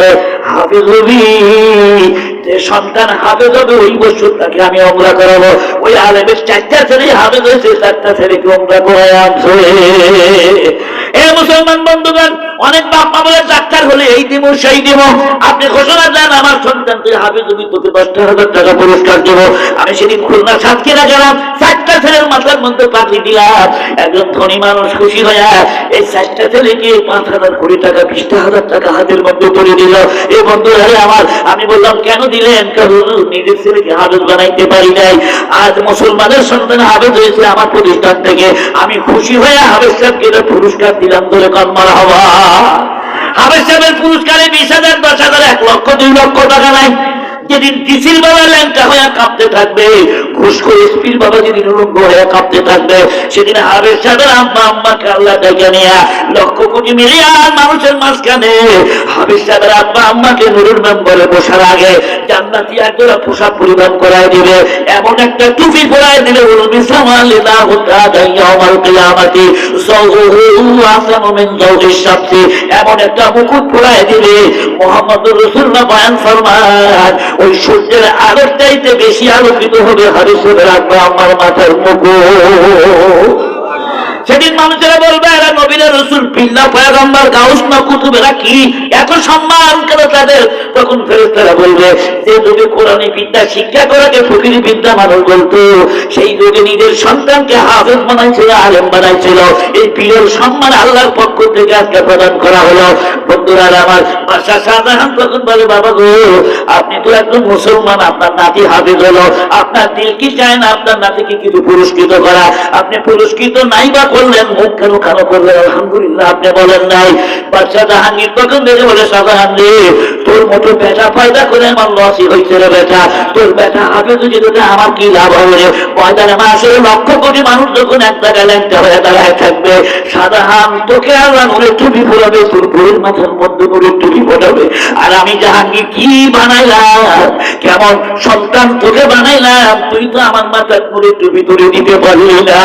হাফেজ হবি, যে সন্তান হাফেজ হবে ওই বছর তাকে আমি ওমরা করাবো। ওই আলেমের 4টা ছেলে হাফেজ হয়েছে, 4টা ছেলেকে ওমরা করায় আনছে। এ মুসলমান বন্ধুগণ, অনেক বাপ্পা বলে ডাক্তার হলে এই দিব সেই দিব, আপনি ঘোষণা দেন আমার সন্তান তুই হাফেজ হবি, তোকে 10,000 টাকা পুরস্কার দেবো। আমি সেদিন খুলনা সাতক্ষীরা গেলাম, 4টা ছেলের মাথার মধ্যে পাখি দিলাম। একজন ধনী মানুষ খুশি হয়ে এই 4টা ছেলেকে 5,000 কোটি টাকা 20,000 টাকা হাতের মধ্যে করে দিল। এই বন্ধুরা আমার, আমি বললাম কেন দিলেন? নিজের ছেলেকে হাফেজ বানাইতে পারি নাই, আজ মুসলমানের সন্তান হাফেজ হয়েছে আমার প্রতিষ্ঠান থেকে, আমি খুশি হয়ে হাফেজ সাহেবকে পুরস্কার দিলাম। ধরে কর্মার হওয়া হাফেজ সাহেবের পুরস্কারে 20,000, 10,000, 1 লক্ষ 2 লক্ষ টাকা নাই। যেদিন ডিসির বাবা ল্যাংটা হয়ে কাঁপতে থাকবে, ঘুষ করে এসপির বাবা যেদিন উলঙ্গ হয়ে কাঁপতে থাকবে, সেদিন হাফেজ সাহেবের আম্মা আম্মাকে আল্লাহ ডেকে নিয়ে লক্ষ কোটি মিলিয়ন মানুষের মাঝখানে হাফেজ সাহেবের আব্বা আম্মাকে নুরুল মেম্বরে বসার আগে জান্নাতি একজোড়া পোশাক পরিধান করায় দিবে, এমন একটা টুপি পরায় দিলে বলবি সামালিল্লাহু তাআলা ইয়াউমাল কিয়ামাতি যাওহু আসানু মিন যাওহিশ শামসি, এমন একটা মুকুট পরায় দিবে মুহাম্মদুর রাসূলুল্লাহ বয়ান ফরমান ওই সূর্যের আলোর চাইতে বেশি আলোকিত হবে হাদিসের আব্বা আমার মাথার মুকুট। সেদিন মানুষেরা বলবে এরা নবীরা রসুল পিল্লা পয়গম্বর গাউস না কুতুব, এরা কি এত সম্মান কেন তাদের? তখন ফেরেশতারা বলবে যে যুগে কোরআনী বিদ্যা শিক্ষা করাকে ফকিরি বিদ্যা মানুষ বলতো, সেই যুগে নিজের সন্তানকে হাফেজ বানাইছিল, আলেম বানাইছিল, এই পীরের সম্মান আল্লাহর পক্ষ থেকে আজকে প্রদান করা হলো। বন্ধুরা আমার, বাদশাহ শাহজাহান তখন বলে বাবা গো আপনি তো একজন মুসলমান, আপনার নাতি হাফেজ হলো, আপনার দিল কি চায় না আপনার নাতিকে কিছু পুরস্কৃত করা? আপনি পুরস্কৃত নাই বা করলেন, মুখ কেন কানো করলেন? আলহামদুলিল্লাহ আপনি বলেন নাই। বাদশাহ জাহাঙ্গীর তখন দেখে বলে শাহজাহান রে তোর মতো বেটা পয়দা করে আমার লসই হয়েছে রে বেটা, তোর বেটা হাফেজ যদি আমার কি লাভ হবে রে? ময়দানে মাসের লক্ষ কোটি মানুষ যখন এক জায়গায় ল্যাংটা হয়ে দাঁড়ায় থাকবে, শাহজাহান তোকে আল্লাহ নূরের টুপি পরাবে, তোর বইয়ের মাথার মধ্যে নূরের টুপি পরাবে, আর আমি জাহাঙ্গীর কি বানাইলাম, কেমন সন্তান তোকে বানাইলাম, তুই তো আমার মাথার নূরের টুপি তুলে দিতে পারলি না।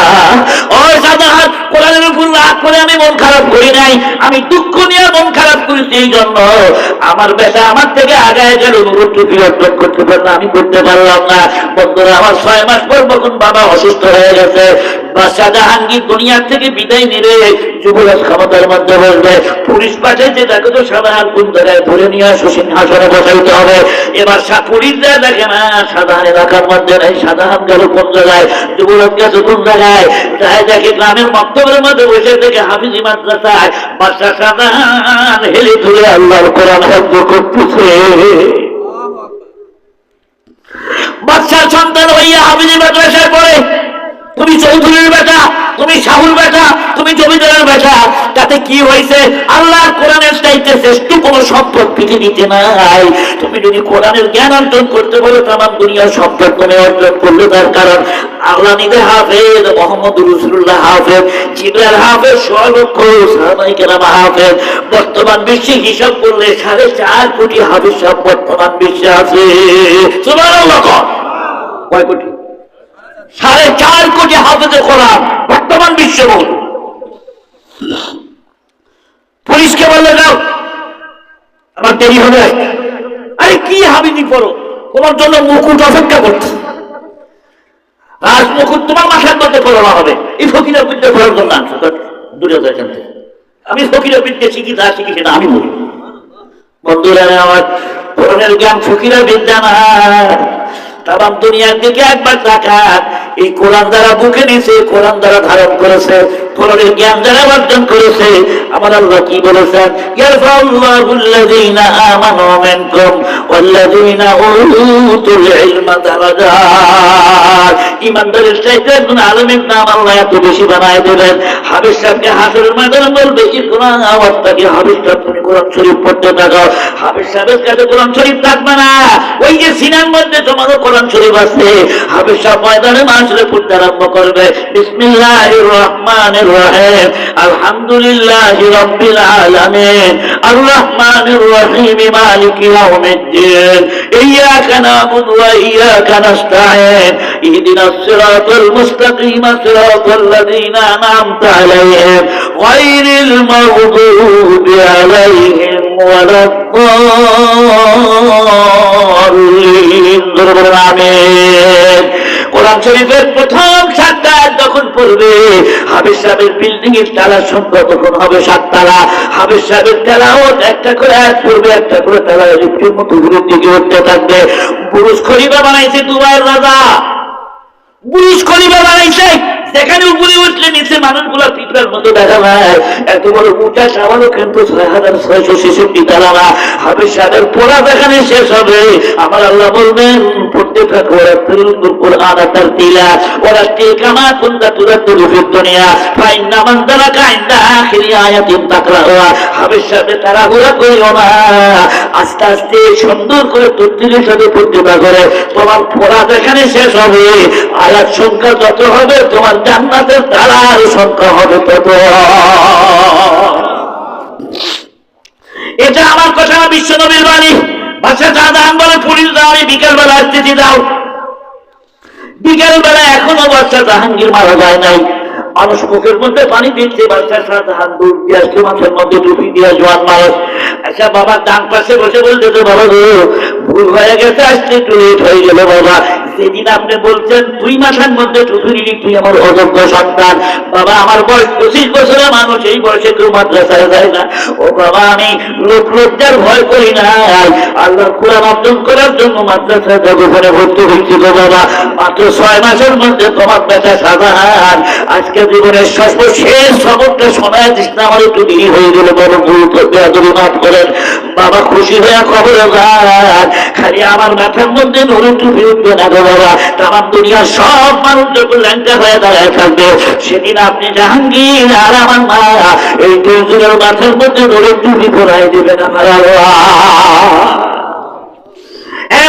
ও শাহজাহান, কোরআনের উপর রাগ করে আমি মন খারাপ করি নাই, আমি দুঃখ নিয়ে মন খারাপ করেছি এই জন্য আমার বেটা আমার থেকে আগায় গেল, নূরের টুপি অর্জন করতে পারলাম, আমি করতে পারলাম না। বন্ধুরা আমার 6 মাস পর যখন বাবা অসুস্থ হয়ে গেছে, বাদশাহ জাহাঙ্গীর দুনিয়ার থেকে বিদায় নিলে যুবরাজ ক্ষমতার মধ্যে বসবে, পুলিশ পাঠাইছে তাকে তো শাহজাহান কোন জায়গায় ধরে নিয়ে আসো, সিংহাসনে বসাইতে হবে। এবার পুলিশ যায় দেখে না শাহজাহান এলাকার মধ্যে নেই, শাহজাহান গেল কোন জায়গায়, যুবরাজ গেছে কোন জায়গায়, যায় দেখে গ্রামের মক্তবের মধ্যে বসে থেকে হাফিজি মাদ্রাসায় বাদশাহ শাহজাহান হেলে ধরে আল্লাহর কোরআন হিফজ করতেছে। বাদশার সন্তান হইয়া হাফিজি মাদ্রাসায় পড়ে, তুমি চৌধুরীর বেটা, তুমি শাহুর বেটা, তুমি জমিদারের বেটা, তাতে কি হয়েছে? আল্লাহর কোরআনের চাইতে শ্রেষ্ঠ কোন সম্পদ পৃথিবীতে নাই। তুমি যদি কোরআনের জ্ঞান অর্জন করতে বলো তামাম দুনিয়ার সম্পদ তুমি অর্জন করলে, তার কারণ আল্লাহ নিজে হাফেজ, মুহাম্মদুর রাসূলুল্লাহ হাফেজ, জিবরাইল হাফেজ, 100 লক্ষ সাহাবায়ে কেরাম হাফেজ। বর্তমান বিশ্বে হিসাব করলে 4.5 কোটি হাফেজ সব বর্তমান বিশ্বে আছে। সুবহানাল্লাহ। কয় কোটি? 4.5 কোটি হাফেজে কোরআন বর্তমান বিশ্বে। বল পুলিশকে বললে যাও আমার দেরি হবে, আরে কি হাবিজি পড়ো, তোমার জন্য মুকুট অপেক্ষা করছে, রাজ মুকুট তোমার মাথার মধ্যে পড়ানো হবে। এই ফকিরের বিদ্যা পড়ার জন্য আনছো দূরে যায় জানতে, আমি ফকিরের বিদ্যা শিখি যা শিখি সেটা আমি বলি। বন্ধুরা আমার, কোরআনের জ্ঞান ফকিরের বিদ্যা না, তাম দুনিয়ার দিকে একবার তাকান, এই কোরআন দ্বারা বুকে নিয়েছে, কোরআন দ্বারা ধারণ করেছে, কোরআনের জ্ঞান দ্বারা অর্জন করেছে, আমার আল্লাহ কি বলেছেন, ইয়ারফাউল্লাহুল্লাযীনা আমানু মিনকুম ওয়াল্লাযীনা উতুল ইলমা দারাজাত। ঈমানদারের চাইতে একজন আলেমের নাম আল্লাহ এত বেশি বানায় দেবেন। হাফেজ সাহেবকে হাসরের ময়দানে বলবে, ইকরা ওয়াত্তাকি, হাফেজ সাহেব তুমি কোরআন শরীফ পড়তে থাকো। হাফেজ সাহেবের কাছে কোরআন শরীফ থাকবে না, ওই যে সিনার মধ্যে তোমারও কোরআন শরীফ আছে। হাফেজ সাহেব ময়দানে মাসরে পড়তে আরম্ভ করবে, বিসমিল্লাহির রহমানির রহিম, আলহামদুলিল্লাহি রাব্বিল আলামিন, আর রহমানির রহিম, মালিকি ইয়াউমিদ্দিন, ইয়াকা না'বুদু ওয়া ইয়াকা নাস্তাঈন, ইহদিনাস সিরাতাল মুস্তাকিম, সিরাতাল লাযীনা আন'আমতা আলাইহিম, গায়রিল মাগদুবি আলাইহিম ওয়ালাদ-দাল্লিন। আমিন। কোরআন শরীফের প্রথম 7টা আয়াত যখন পড়বে, হাফেজ সাহেবের বিল্ডিং এর তালার সংখ্যা তখন হবে 7 তালা। হাফেজ সাহেবের তেলাওয়াত একটা করে আয়াত পড়বে, একটা করে তালা লিফটের মতো উপরের দিকে উঠতে থাকবে। বুরুজ খলিফা বানাইছে দুবাইয়ের রাজা, বুরুজ খলিফা বানাইছে, সেখানে উপরে উঠলে নিচে মানুষগুলো পিঁপড়ার মতো দেখা যায়। এত বড় উঁচা টাওয়ারও কিন্তু 6666 তালা না। হাফেজ সাহেবের পড়া যেখানে শেষ হবে, আমার আল্লাহ বলবেন, পড়তে থাকো রাত্রিল কুরআন তারতিলা ওয়ারাত্তিল মা কুনতা তুরাত্তিলু ফিদ দুনিয়া ফাইন্না মান দারাকা ইনদা আখিরি আয়াতিন তাকরাউহা। হাফেজ সাহেব তাড়াহুড়া করিও না, আস্তে আস্তে সুন্দর করে তরতিলের সাথে পড়তে থাকো। তোমার পড়া যেখানে শেষ হবে, আয়াত সংখ্যা যত হবে, তোমার জান্নাতের তালার সংখ্যা হবে তত। এটা আমার কথা না, বিশ্ব নবীর বাণী। বাদশা শাহজাহান বলে, পুলিশ দাও, আমি বিকেলবেলা আসতেছি, দাও। বিকেলবেলা এখনো বাদশা জাহাঙ্গীর মারা যায় নাই, মানুষ মুখের মধ্যে পানি দিচ্ছে। বাদশা শাহজাহান দুধ দিয়ে আসছে, মাছের মধ্যে টুপি দিয়ে জোয়ান মানুষ। আচ্ছা বাবা ডান পাশে বসে বলতেছে, বাবা গো ভুল হয়ে গেছে, আসতে একটু লেট হয়ে গেল বাবা। সেদিন আপনি বলছেন 2 মাসের মধ্যে টুপি নিলি, তুই আমার অযোগ্য সন্তান। বাবা আমার বয়স 25 বছরের মানুষ, এই বয়সে কেউ মাদ্রাসায় যায় না। ও বাবা আমি লোক লজ্জার ভয় করি না, আল্লাহর কোরআন অর্জন করার জন্য মাদ্রাসায় জগৎে ভর্তি হয়েছিল বাবা। মাত্র 6 মাসের মধ্যে তোমার বেটা শাহজাহান আজকে জীবনের সর্বশেষ সবকটা শোনায় দিস না, আমার একটু দেরি হয়ে গেল, বড় ভুল করতে আদরি মাফ করেন। বাবা খুশি হয়ে খবরে যান, খালি আমার মাথার মধ্যে নূরে টুপি উঠবে না গো বাবা, তামাম দুনিয়ার সব মানুষ যখন ল্যাংটা হয়ে দাঁড়ায় থাকবে, সেদিন আপনি জাহাঙ্গীর আর আমার মা এই 2 জনের মাথার মধ্যে নূরে টুপি পরাই দেবেন আমার আল্লাহ।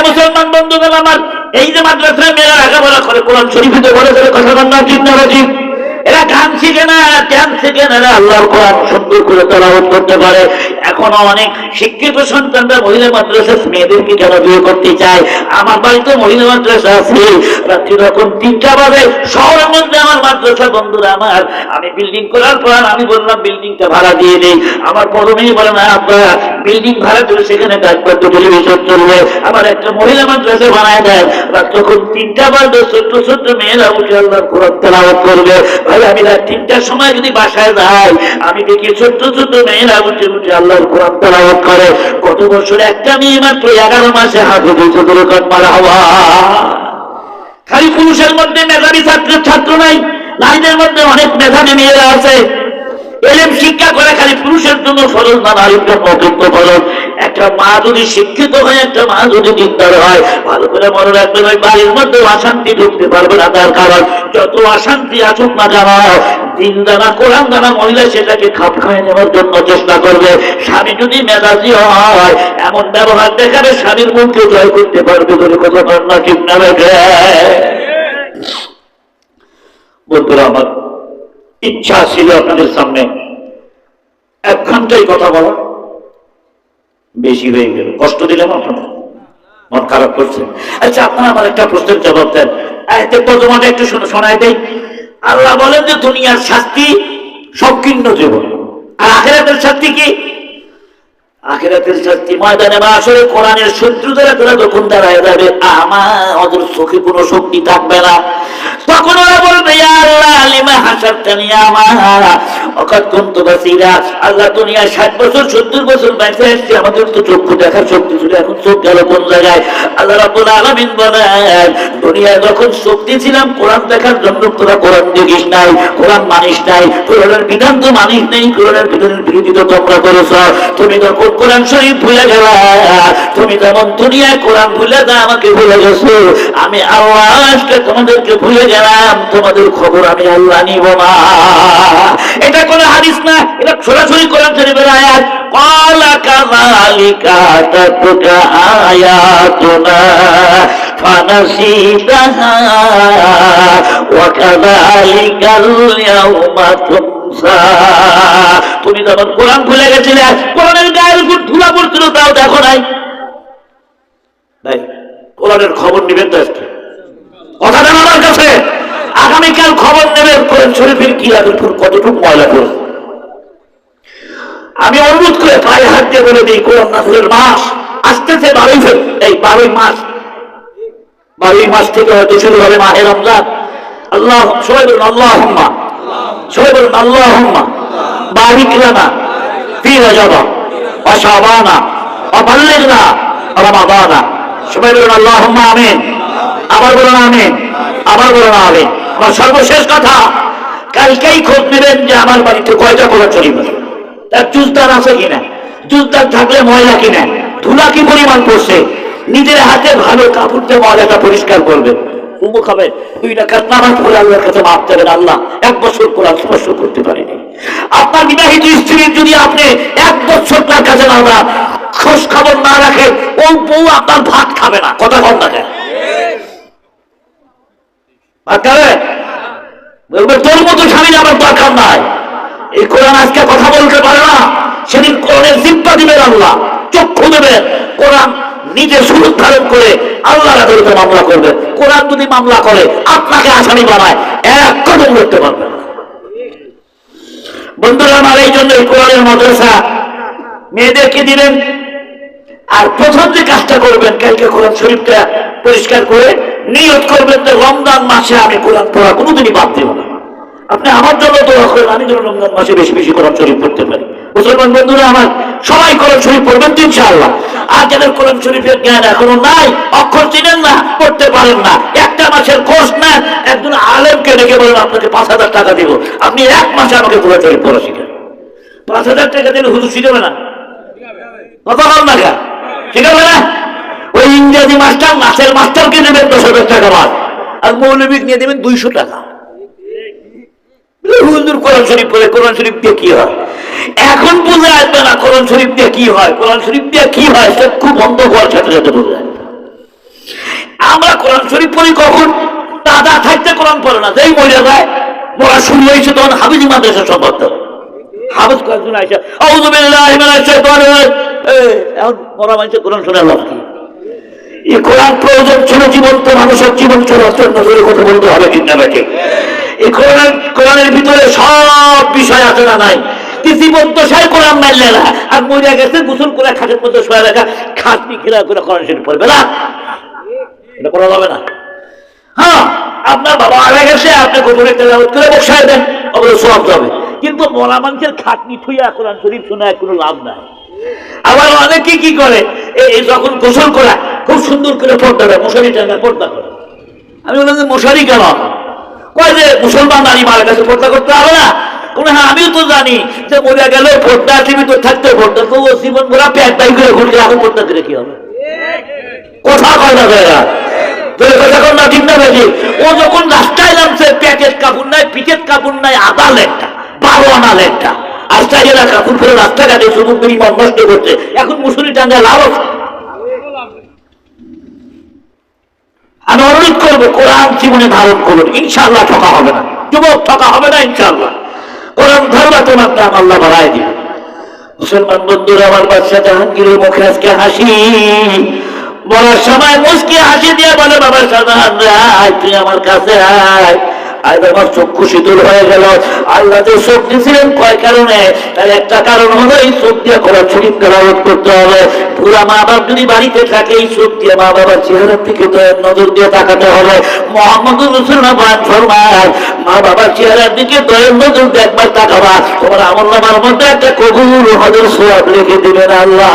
মুসলমান বন্ধুগণ আমার, এই যে মাদ্রাসায় মেয়েরা লেখাপড়া করে, কোরআন শরীফে বলে কথা বন্যা ঠিক না ঠিক, এরা গান শিখে না, ধ্যান শিখে না, আল্লাহর কোরআন সুন্দর করে তেলাওয়াত করতে পারে। এখনো অনেক শিক্ষিত সন্তানরা মহিলা মাদ্রাসা মেয়েদেরকে কেন বিয়ে করতে চায়। আমার বাড়িতে মহিলা মাদ্রাসা আছে, রাত্রি যখন 3টা বাজে, শহরের মধ্যে আমার মাদ্রাসা বন্ধুরা আমার, আমি বিল্ডিং করার পর আমি বললাম বিল্ডিংটা ভাড়া দিয়ে দেই। আমার বড় মেয়ে বলে না আব্বা, বিল্ডিং ভাড়া দিলে সেখানে ডাকবাদ্য টেলিভিশন চলবে, আমার একটা মহিলা মাদ্রাসা বানায় দেয়। রাত যখন 3টা বাজবে, ছোট্ট ছোট্ট মেয়েরা উঠে আল্লাহর কোরআন তেলাওয়াত করবে। আমি রাত 3টার সময় যদি বাসায় যাই, আমি দেখি ছোট্ট ছোট্ট মেয়েরা উঠে উঠে আল্লাহর কোরআন তেলাওয়াত করে। গত বছর একটা মেয়ে মাত্র 11 মাসে হাফেজ হয়েছে, দরকার মারা হওয়া। খালি পুরুষের মধ্যে মেধাবী ছাত্র নাই, নারীদের মধ্যে অনেক মেধাবী মেয়েরা আছে। এলেম শিক্ষা করে খালি পুরুষের জন্য ফরজ না, নারীর জন্য কিন্তু ফরজ। একটা মা যদি শিক্ষিত হয়, একটা মা যদি দিনদার হয়, ভালো করে মনে রাখবেন, ওই বাড়ির মধ্যে অশান্তি ঢুকতে পারবে না। তার কারণ যত অশান্তি আসুক না কেন, দিন দানা কোরআন দানা মহিলা সেটাকে খাপ খাইয়ে নেওয়ার জন্য চেষ্টা করবে। স্বামী যদি মেজাজি হয়, এমন ব্যবহার দেখাবে স্বামীর মুখকে জয় করতে পারবে। বলে কথা না ঠিক না রেখে বন্ধুরা আমার, ইচ্ছা ছিল আপনাদের সামনে 1 ঘন্টায় কথা বলা, বেশি হয়ে গেল, কষ্ট দিলাম আপনাদের, মন খারাপ করছে। আচ্ছা আপনারা আমার একটা প্রশ্নের জবাব দেন, তোমাদের একটু শোনায় দেই। আল্লাহ বলেন যে দুনিয়ার শাস্তি সংকীর্ণ জীবন, আর আখিরাতের শাস্তি কি? আখিরাতের শাস্তি ময়দানে মাশরে কোরআনের শত্রুদের তোরা যখন দাঁড়ায় যাবে, ওদের চোখে কোনো শক্তি থাকবে না। তখন ওরা বলবে, ইয়া আল্লাহ লিমা হাসারতানি ওয়াকাদ কুনতু বাসীরা। আল্লাহ দুনিয়ায় 60 বছর 70 বছর বেঁচে আসছি, আমাদের তো চক্ষু দেখার শক্তি ছিল, এখন চোখ গেল কোন জায়গায়? আল্লাহ রাব্বুল আলামিন বলেন, দুনিয়ায় যখন শক্তি ছিলাম কোরআন দেখার জন্য, তোরা কোরআন দেখিস নাই, কোরআন মানিস নাই, কোরআনের বিধান তো মানিস নেই, কোরআনের বিধানের বিরোধী তো তোমরা করেছ। তুমি তখন কোরআন শরীফ ভুলে গেলা, তুমি যেমন দুনিয়ায় কোরআন ভুলে যা আমাকে ভুলে গেছো, আমি আল্লাহ আজকে তোমাদেরকে ভুলে গেলাম, তোমাদের খবর আমি আল্লাহ নিব না। এটা কোন হাদিস না, এটা সরাসরি কোরআন শরীফের আয়াত। قال كذلك أتتك آياتنا فنسيتها وكذلك اليوم تنسى। তুমি যখন কোরআন ভুলে গেছিলে, কোরআনের গায়ের উপর ধুলা পড়ছিল, তাও দেখো নাই। কোরআনের খবর নেবেন তো আজকে, কথা দেন আমার কাছে। আগামীকাল খবর নেবেন কোরআন শরীফের কি কতটুকু ময়লা করেছে। আমি অনুরোধ করে পায়ে হাত দিয়ে বলে দিই, কোরআন নাযিলের মাস আসতেছে 12 ফেব্রুয়ারি, এই 12 মাস থেকে হয়তো শুরু হবে মাহে রমজান। আল্লাহ সবাই বলুন আল্লাহুম্মা, সবাই বলুন আল্লাহুম্মা বারিক লানা ফি রজব ওয়া শাবানা ওয়া বাল্লিগনা রমাদানা। সবাই বলুন আল্লাহুম্মা আমিন, আবার বলুন আমিন, আবার বলুন আমিন। আমার সর্বশেষ কথা, কালকেই খোঁজ নেবেন যে আমার বাড়িতে কয়টা কোরআন শরীফ আছে, তার জুজদার আছে কিনা, জুজদার থাকলে ময়লা কিনা, ধুলা কি পরিমাণ করছে, নিজের হাতে ভালো কাপড় দিয়ে ময়লাটা পরিষ্কার করবেন। উমুক হবে 2 রাকাত নামাজ পড়ে আল্লাহর কাছে মাপ চাইবেন, আল্লাহ 1 বছর কোরআন স্পর্শ করতে পারিনি। আপনার বিবাহিত স্ত্রীর যদি আপনি 1 বছর তার কাছে না খোঁজ খবর না রাখেন, ও বউ আপনার ভাত খাবে না। কথা কম না কেন, ভাত খাবে বলবে তোর মতো স্বামী আমার দরকার নাই। এই কোরআন আজকে কথা বলতে পারে না, সেদিন কোরআনের জিব্বা দিবেন আল্লাহ, চক্ষু দেবেন, কোরআন নিজে সুযোগ ধারণ করে আল্লাহর আদালতে মামলা করবে। কোরআন যদি মামলা করে আপনাকে আসামি বানায়, এক কদম করতে পারবে না। বন্ধুরা আমার, এই জন্য এই কোরআনের মাদ্রাসা মেয়েদেরকে দিবেন। আর প্রথম যে কাজটা করবেন, কালকে কোরআন শরীফটা পরিষ্কার করে নিয়ত করবেন যে রমজান মাসে আমি কোরআন পড়া কোনোদিনই বাদ দেব না। আপনি আমার জন্য দোয়া করেন, আমি যেন রমজান মাসে বেশি বেশি কোরআন শরীফ পড়তে পারি। মুসলমান বন্ধুরা আমার, সবাই কোরআন শরীফ পড়বেন তো ইনশাআল্লাহ। আর যাদের কোরআন শরীফের জ্ঞান এখনো নাই, অক্ষর চিনেন না, পড়তে পারেন না, 1টা মাসের কোর্স নেন, একজন আলেমকে ডেকে বলেন আপনাকে 5000 টাকা দিব, আপনি 1 মাসে আমাকে কোরআন শরীফ পড়া শিখেন। 5000 টাকা দিলে হুজুর শিখাবে না, কথা বল না কেন, শিখাবে না? ওই ইংরেজি মাস্টার, নাচের মাস্টারকে দেবেন 10,000 টাকা মাস, আর মৌলবী নিয়ে দেবেন 200 টাকা। হুজুর কোরআন শরীফ পড়ে, কোরআন শরীফ দিয়ে কি হয়? এখন বুঝে আসবে না কোরআন শরীফ দিয়ে কি হয়, কোরআন শরীফ দিয়ে কি হয় চক্ষু বন্ধ করার সাথে সাথে বুঝে আসবে। আমরা কোরআন শরীফ পড়ি কখন? দাদা থাকতে কোরআন পড়ে না, যেই মরে যায়, মরা শুরু হয়েছে তখন হাফিজি মাদ্রাসা সম্পর্ক হাফিজ কয়েকজন আইসা আউযু বিল্লাহি মিনাশ শাইতানির রাজিম, এখন মরা মানুষের কোরআন শোনা লাভ কি? এই কোরআন প্রয়োজন ছিল জীবন্ত মানুষের জীবন চলাচল নজরে কথা বলতে হবে, ঠিক না ঠিক? এই কোরআনের ভিতরে সব বিষয় আছে না নাই? জীবদ্দশায় কোরআন মানলে না, আর মরিয়া গেছে গোসল করে খাটের মধ্যে শোয়া রাখা, খাটনি ঘেরা করে কোরআন শরীফ পড়বে না, এটা করা যাবে না। হ্যাঁ, আপনার বাবা মারা গেছে, আপনি গোপনে তেলাওয়াত করে বসায় দেন, অবশ্য সওয়াব হবে, কিন্তু মরা মানুষের খাটনি থুইয়া কোরআন শরীফ শোনায় কোনো লাভ নাই। আবার অনেকে কি করে, এই যখন গোসল করা খুব সুন্দর করে পর্দা দেয়, মশারি টাঙ্গা পর্দা করে। আমি বললাম যে মশারি কেন? কয় যে মুসলমান নারী মারা গেছে, পর্দা করতে হবে না। হ্যাঁ, আমিও তো জানি যে মরে গেল পর্দা জীবিত থাকতে পর্দা, তো ও জীবন ভরা প্যাট বাই করে ঘুরলে এখন পর্দা করে কি হবে? কথা কয় না ভাইয়া, কথা কর না, ঠিক না ভাই? ও যখন রাস্তায় নামছে, প্যাকেট কাপড় নাই, পিঠের কাপড় নাই, আদা লেখটা 12 আনা লেখটা, আর চাইরা কাপড় পরে রাস্তাঘাটে সুযোগ পরিমাণ নষ্ট করছে, এখন মুসুরি টাঙ্গা লাভ আছে। আমি অনুরোধ করবো কোরআন জীবনে ধারণ করুন, ইনশাআল্লাহ ঠকা হবে না, যুবক ঠকা হবে না ইনশাআল্লাহ। কোরআন ধরবা তোমার নাম আল্লাহ বাড়ায় দিবে। মুসলমান বন্ধুরা আমার, বাদশা জাহাঙ্গীরের মুখে আজকে হাসি, বলার সময় মুস্কি হাসি দিয়ে বলে, বাবা শাহজাহান রায় তুই আমার কাছে আয়। আজ আমার চক্ষু শীতল হয়ে গেল। আল্লাহ যে চোখ দিয়েছিলেন কয় কারণে, তার একটা কারণ হলো এই চোখ দিয়ে কোরআন শরীফ তেলাওয়াত করতে হবে। পুরা মা বাপ যদি বাড়িতে থাকে, এই চোখ দিয়ে মা বাবার চেহারার দিকে নজর দিয়ে তাকাতে হবে। মুহাম্মদুর রাসূলুল্লাহ বয়ান ফরমান, মা বাবার চেহারার দিকে দয়ের নজর দিয়ে একবার তাকাবা, তোমার আমলনামার মধ্যে একটা কবুল হজের সওয়াব লিখে দিবেন আল্লাহ।